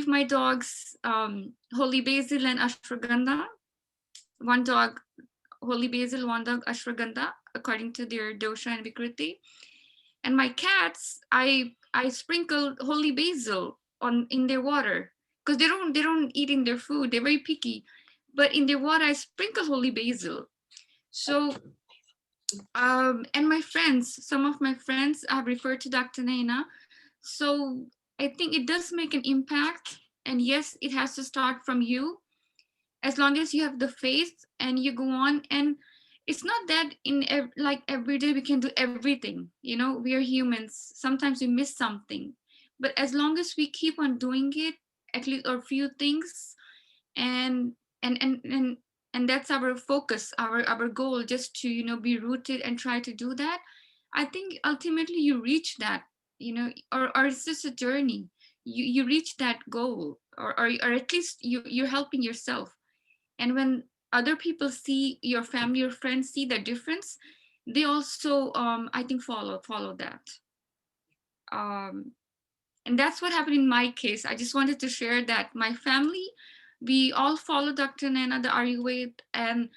my dogs holy basil and ashwagandha. One dog holy basil, one dog ashwagandha, according to their dosha and vikriti. And my cats, I sprinkle holy basil on in their water because they don't eat in their food. They're very picky, but in their water I sprinkle holy basil. So and my friends, some of my friends have referred to Dr. Naina. So I think it does make an impact. And yes, it has to start from you. As long as you have the faith and you go on. And it's not that like every day we can do everything. We are humans. Sometimes we miss something. But as long as we keep on doing it, at least or few things, and and and and and that's our focus, our goal, just to be rooted and try to do that. I think ultimately you reach that, or it's just a journey. You reach that goal, or at least you're helping yourself. And when other people see, your family or friends see the difference, they also I think follow that. um and that's what happened in my case. I just wanted to share that my family, we all follow Dr. Naina, the Ayurveda, and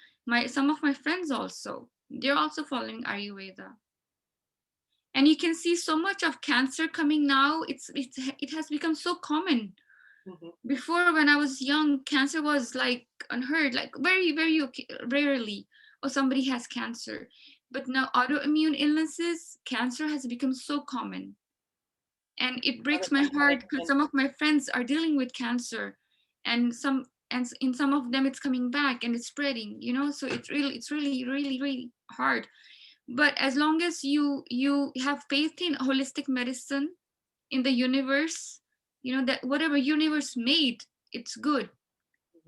some of my friends also, they're also following Ayurveda. And you can see so much of cancer coming now. It has become so common. Mhm. Before, when I was young, cancer was like unheard, like very, very rarely, or somebody has cancer. But now autoimmune illnesses, cancer has become so common. And it breaks my heart because some of my friends are dealing with cancer, and in some of them it's coming back and it's spreading, so it's really hard. But as long as you have faith in holistic medicine, in the universe, that whatever universe made, it's good.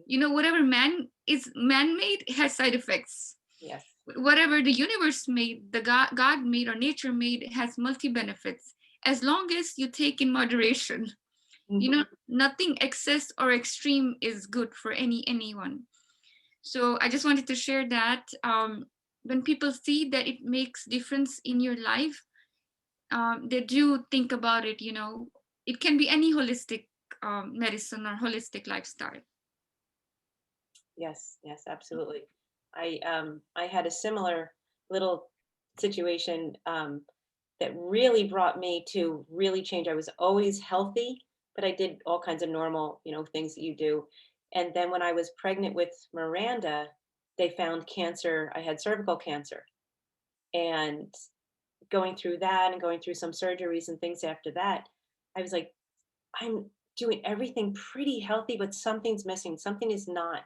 Whatever man-made has side effects. Yes. Whatever the universe made, the God made or nature made, has multi benefits, as long as you take in moderation. Mhm. Nothing excess or extreme is good for anyone. So I just wanted to share that. When people see that it makes difference in your life, they do think about it. It can be any holistic medicine or holistic lifestyle. Yes, yes, absolutely. I had a similar little situation that really brought me to really change. I was always healthy, but I did all kinds of normal, things that you do. And then when I was pregnant with Miranda, they found cancer. I had cervical cancer. And going through that and going through some surgeries and things after that, I was like, I'm doing everything pretty healthy, but something's missing. Something is not.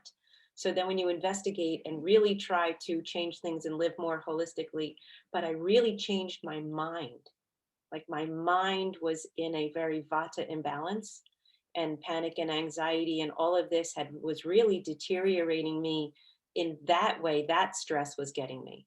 So then when you investigate and really try to change things and live more holistically, but I really changed my mind. Like my mind was in a very vata imbalance, and panic and anxiety and all of this was really deteriorating me in that way. That stress was getting me.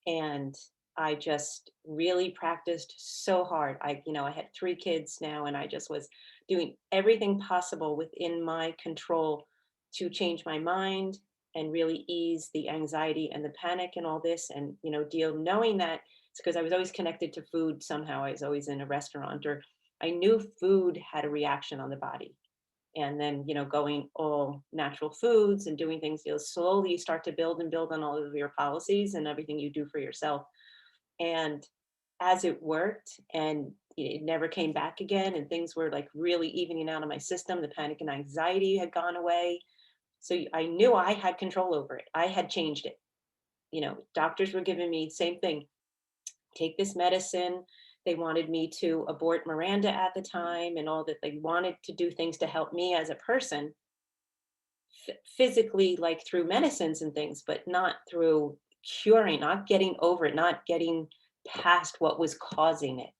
And I just really practiced so hard. I had 3 kids now, and I just was doing everything possible within my control to change my mind and really ease the anxiety and the panic and all this, and deal, knowing that it's because I was always connected to food somehow. I was always in a restaurant, or I knew food had a reaction on the body. And then going all natural foods and doing things, slowly you start to build and build on all of your policies and everything you do for yourself. And as it worked, and it never came back again, and things were like really evening out of my system, the panic and anxiety had gone away. So I knew I had control over it. I had changed it. Doctors were giving me the same thing: take this medicine. They wanted me to abort Miranda at the time, and all that. They wanted to do things to help me as a person, physically, like through medicines and things, but not through curing, not getting over it, not getting past what was causing it.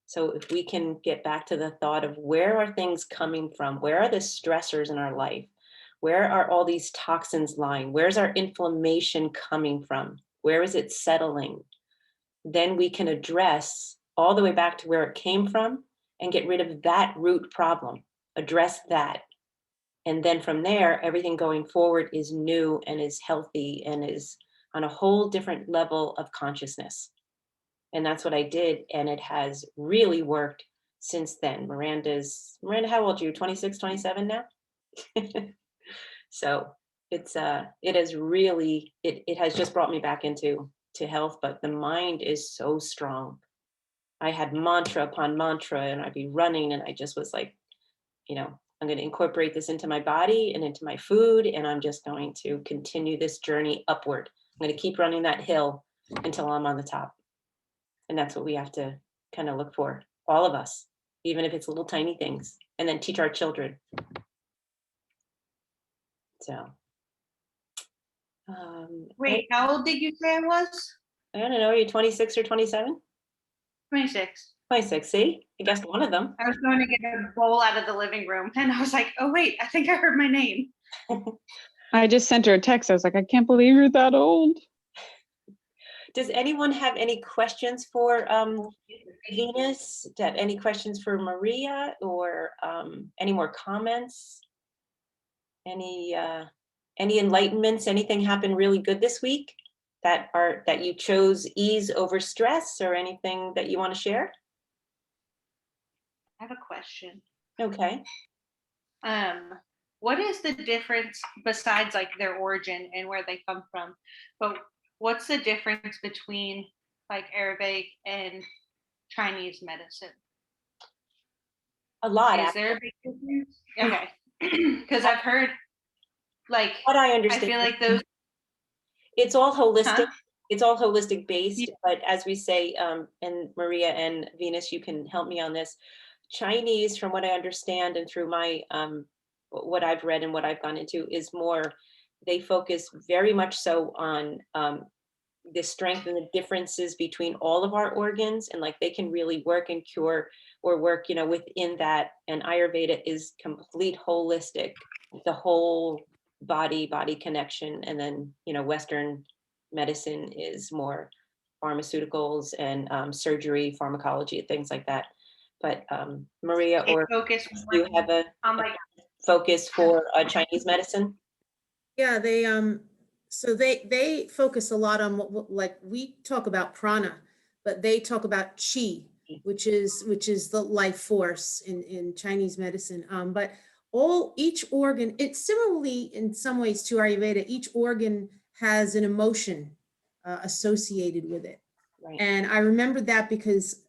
So if we can get back to the thought of, where are things coming from? Where are the stressors in our life? Where are all these toxins lying? Where's our inflammation coming from? Where is it settling? Then we can address all the way back to where it came from and get rid of that root problem, address that. And then from there, everything going forward is new and is healthy and is on a whole different level of consciousness. And that's what I did. And it has really worked since then. Miranda, how old are you? 26, 27 now? So it has just brought me back into health, but the mind is so strong. I had mantra upon mantra, and I'd be running, and I just was like, I'm going to incorporate this into my body and into my food, and I'm just going to continue this journey upward. I'm going to keep running that hill until I'm on the top. And that's what we have to kind of look for, all of us, even if it's little tiny things, and then teach our children. So. Wait, how old did you say I was? I don't know, are you 26 or 27? 26. 26, see? I guessed one of them. I was going to get a bowl out of the living room, and I was like, oh, wait, I think I heard my name. I just sent her a text. I was like, I can't believe you're that old. Does anyone have any questions for Venus? Do you have any questions for Maria, or any more comments? Any enlightenments? Anything happened really good this week that you chose ease over stress, or anything that you want to share? I have a question. Okay. What is the difference, besides like their origin and where they come from, but what's the difference between like Arabic and Chinese medicine? A lot. Is there a big difference? Okay. Because I've heard, like, what I understand, I feel like those. It's all holistic. Huh? It's all holistic based, but as we say, and Maria and Venus, you can help me on this. Chinese, from what I understand, and through my what I've read and what I've gone into, is more, they focus very much so on the strength and the differences between all of our organs, and like they can really work and cure, or work within that. And Ayurveda is complete holistic, the whole body connection. And then Western medicine is more pharmaceuticals and surgery, pharmacology, things like that. But Maria, or do you have a focus for Chinese medicine? Yeah, so they focus a lot on what, like we talk about prana, but they talk about qi, which is the life force in Chinese medicine. But each organ, it's similarly in some ways to Ayurveda. Each organ has an emotion associated with it. Right. And I remember that because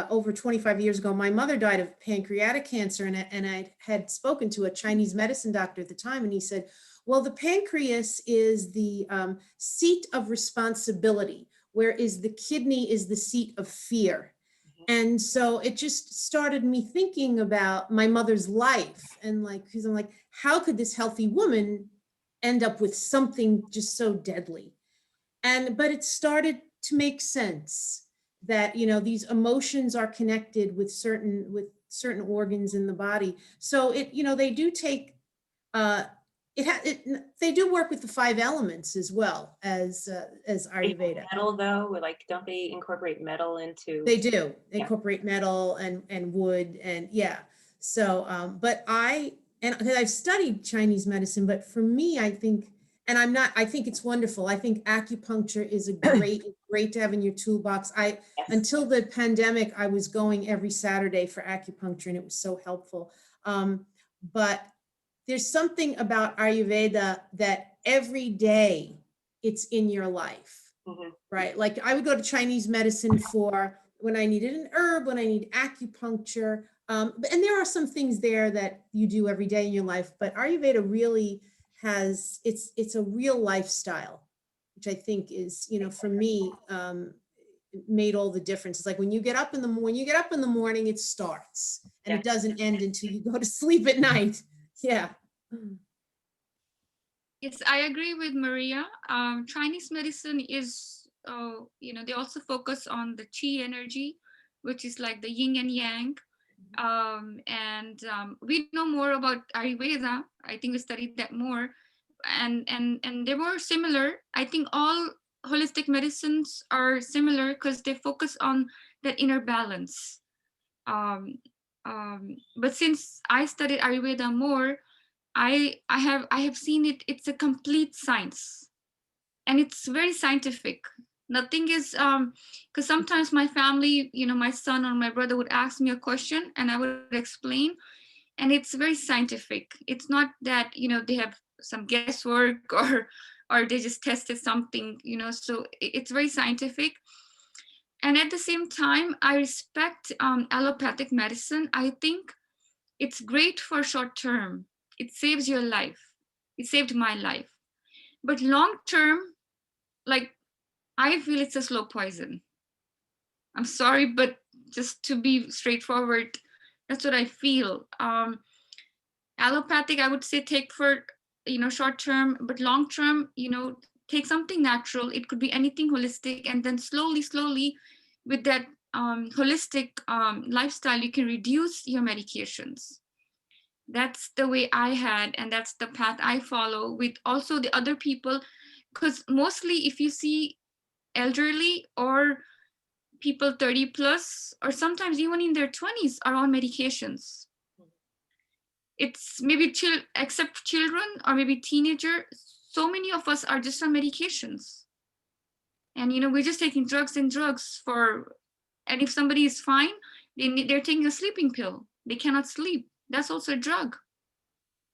over 25 years ago, my mother died of pancreatic cancer, and I had spoken to a Chinese medicine doctor at the time, and he said, well, the pancreas is the seat of responsibility, whereas the kidney is the seat of fear. And so it just started me thinking about my mother's life, and like, because I'm like, how could this healthy woman end up with something just so deadly? But it started to make sense that, you know, these emotions are connected with certain organs in the body. So it, you know, they do take they do work with the 5 elements as well as Ayurveda. Metal though, like, don't they incorporate metal into? They do Yeah. incorporate metal and wood, and yeah. So but I've studied Chinese medicine, but for me, I think, and I think it's wonderful. I think acupuncture is a great to have in your toolbox. Yes. Until the pandemic, I was going every Saturday for acupuncture, and it was so helpful. But there's something about Ayurveda that every day it's in your life, right? Like I would go to Chinese medicine for when I needed an herb, when I need acupuncture. And there are some things there that you do every day in your life, but Ayurveda really has, it's a real lifestyle, which I think is, you know, for me, made all the difference. It's like when you get up in the morning, it starts, and it doesn't end until you go to sleep at night. Yeah. Yes, I agree with Maria. Chinese medicine is, you know, they also focus on the qi energy, which is like the yin and yang. We know more about Ayurveda. I think we studied that more, and they're more similar. I think all holistic medicines are similar because they focus on that inner balance. But since I studied Ayurveda more, I have seen it. It's a complete science, and it's very scientific. Nothing is because sometimes my family, you know, my son or my brother would ask me a question, and I would explain, and it's very scientific. It's not that, you know, they have some guesswork or they just tested something, you know. So it's very scientific. And at the same time, I respect allopathic medicine. I think it's great for short term. It saves your life. It saved my life. But long term, like, I feel it's a slow poison. I'm sorry, but just to be straightforward, that's what I feel. Allopathic, I would say, take for, you know, short term, but long term, you know, take something natural. It could be anything holistic, and then slowly, with that holistic lifestyle, you can reduce your medications. That's the way I had, and that's the path I follow with also the other people. Because mostly if you see elderly or people 30 plus, or sometimes even in their 20s, are on medications. It's maybe except children or maybe teenager. So many of us are just on medications. And, you know, we're just taking drugs for, and if somebody is fine, they're taking a sleeping pill. They cannot sleep. That's also a drug.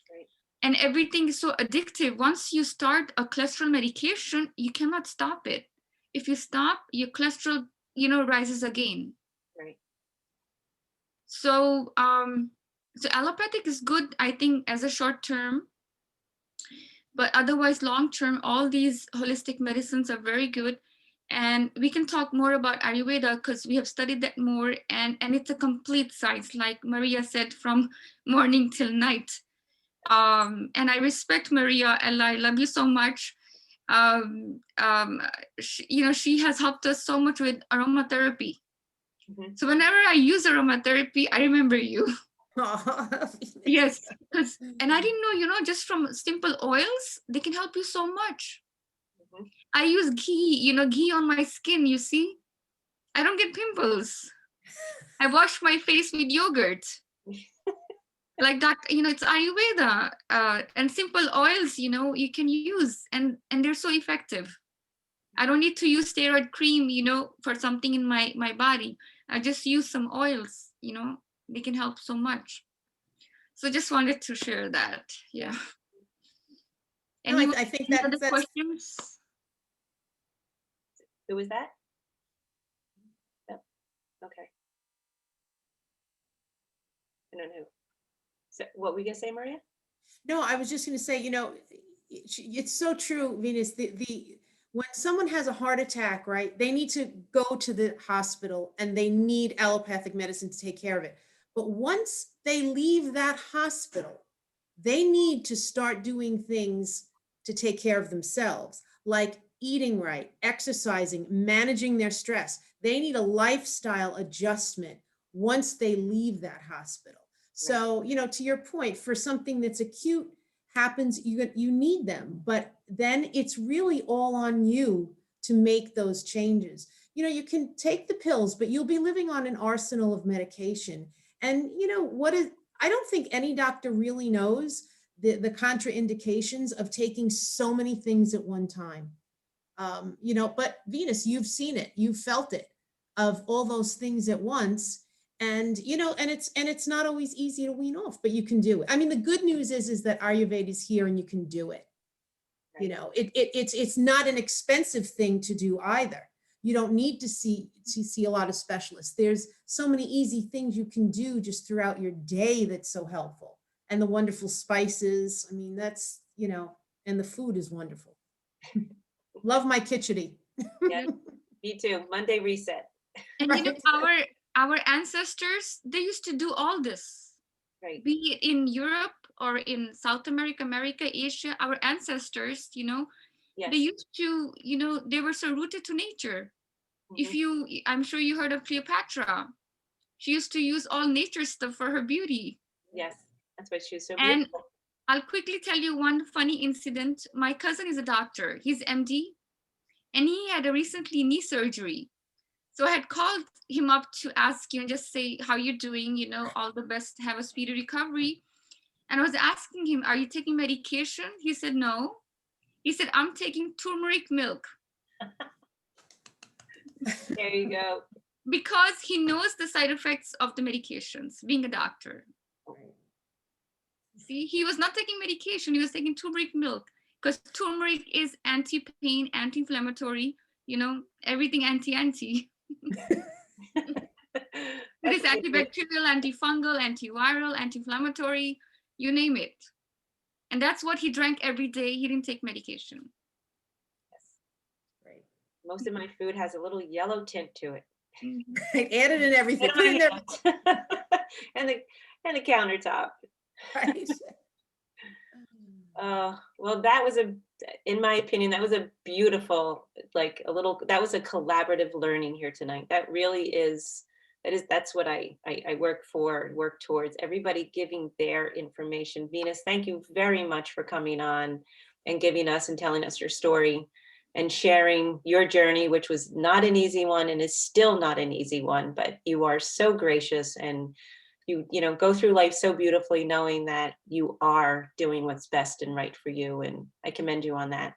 Right. And everything is so addictive. Once you start a cholesterol medication, you cannot stop it. If you stop, your cholesterol, you know, rises again. Right. So, so allopathic is good, I think, as a short term. But otherwise, long term, all these holistic medicines are very good. And we can talk more about Ayurveda because we have studied that more, and it's a complete science, like Maria said, from morning till night. And I respect Maria, and I love you so much. You know, she has helped us so much with aromatherapy. So whenever I use aromatherapy, I remember you. Yes, because, and I didn't know, you know, just from simple oils, they can help you so much. I use ghee, you know, ghee on my skin, you see. I don't get pimples. I wash my face with yogurt. Like that, you know, it's Ayurveda. And simple oils, you know, you can use, and they're so effective. I don't need to use steroid cream, you know, for something in my body. I just use some oils, you know, they can help so much. So just wanted to share that. Yeah. No, I think any that other that's questions? Who was that? Okay. I don't know. So what were we gonna say, Maria? No, I was just going to say, it's so true, Venus. When someone has a heart attack, right, they need to go to the hospital and they need allopathic medicine to take care of it. But once they leave that hospital, they need to start doing things to take care of themselves, like eating right, exercising, managing their stress. They need a lifestyle adjustment once they leave that hospital. So, to your point, for something that's acute happens, you need them, but then it's really all on you to make those changes. You can take the pills, but you'll be living on an arsenal of medication. And I don't think any doctor really knows the contraindications of taking so many things at one time. But Venus, you've seen it, you've felt it, of all those things at once. And it's not always easy to wean off, but you can do it. I mean, the good news is that Ayurveda is here and you can do it. Right. It's not an expensive thing to do either. You don't need to see a lot of specialists. There's so many easy things you can do just throughout your day that's so helpful. And the wonderful spices. I mean, that's, and the food is wonderful. Love my khichdi. Yeah, me too. Monday reset. And Right. our ancestors, they used to do all this. Right. Be it in Europe or in South America, Asia, our ancestors, Yes. they used to, they were so rooted to nature. I'm sure you heard of Cleopatra. She used to use all nature stuff for her beauty. Yes, that's why she was so And beautiful. I'll quickly tell you one funny incident. My cousin is a doctor. He's MD, and he had a recently knee surgery. So I had called him up to ask you and just say, how you doing? All the best, have a speedy recovery. And I was asking him, are you taking medication? He said, no. He said, I'm taking turmeric milk. There you go. Because he knows the side effects of the medications, being a doctor. See, he was not taking medication, he was taking turmeric milk, because turmeric is anti-pain, anti-inflammatory, everything anti-anti. It is antibacterial, antifungal, antiviral, anti-inflammatory, you name it. And that's what he drank every day. He didn't take medication. Yes. Right. Most of my food has a little yellow tint to it. Added in everything. Put in there. and the countertop. Right. Well, that was in my opinion, that was a beautiful, that was a collaborative learning here tonight. That really that's what I work towards, everybody giving their information. Venus, thank you very much for coming on and giving us and telling us your story and sharing your journey, which was not an easy one and is still not an easy one, but you are so gracious and you go through life so beautifully, knowing that you are doing what's best and right for you. And I commend you on that.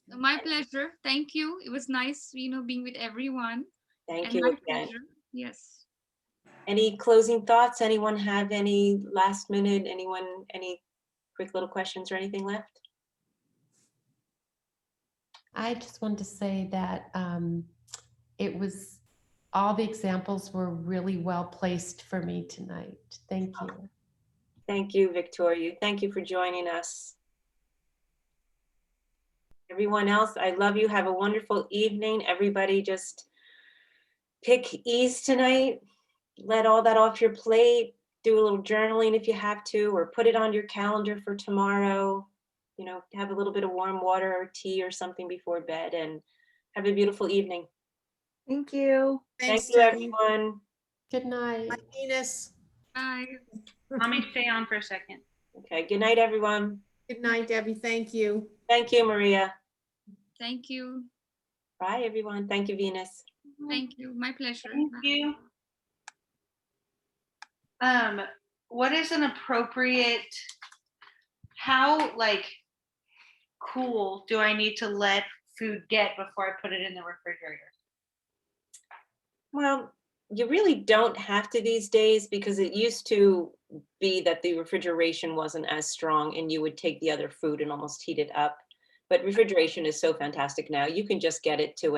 My pleasure. Thank you. It was nice, being with everyone. Thank and you my again. pleasure. Yes. Any closing thoughts? Anyone have any last minute, any quick little questions or anything left? I just wanted to say that all the examples were really well placed for me tonight. Thank you. Thank you, Victoria. Thank you for joining us. Everyone else, I love you. Have a wonderful evening. Everybody just pick ease tonight. Let all that off your plate. Do a little journaling if you have to, or put it on your calendar for tomorrow. Have a little bit of warm water or tea or something before bed, and have a beautiful evening. Thank you. Thanks, Thank you, Debbie. everyone. Good night. Bye, Venus. Bye. Let me stay on for a second. Okay, good night, everyone. Good night, Debbie. Thank you. Thank you, Maria. Thank you. Bye, everyone. Thank you, Venus. Thank you. My pleasure. Thank you. What is an appropriate, how cool do I need to let food get before I put it in the refrigerator? Well, you really don't have to these days, because it used to be that the refrigeration wasn't as strong and you would take the other food and almost heat it up. But refrigeration is so fantastic now. You can just get it to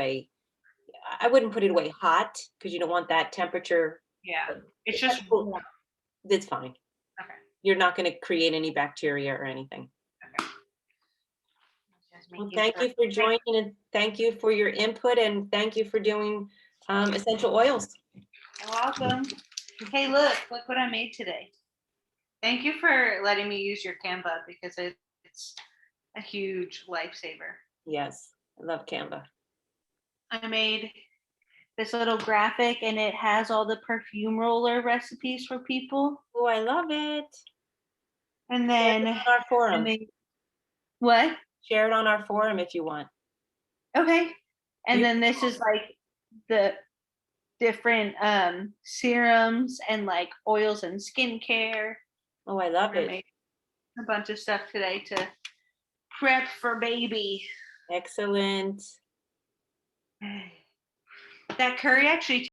I wouldn't put it away hot because you don't want that temperature. Yeah, it's just Cool. warm. That's fine. Okay. You're not going to create any bacteria or anything. Just Well, making thank sure. you for joining, and thank you for your input, and thank you for doing essential oils. You're welcome. Okay, look what I made today. Thank you for letting me use your Canva because it's a huge lifesaver. Yes, I love Canva. I made this little graphic and it has all the perfume roller recipes for people. Oh, I love it. And Share it then on our I forum. made what? Share it on our forum if you want. Okay. And You- then this is like the different serums and like oils and skincare. Oh, I love I it. made a bunch of stuff today to prep for baby. Excellent. That curry actually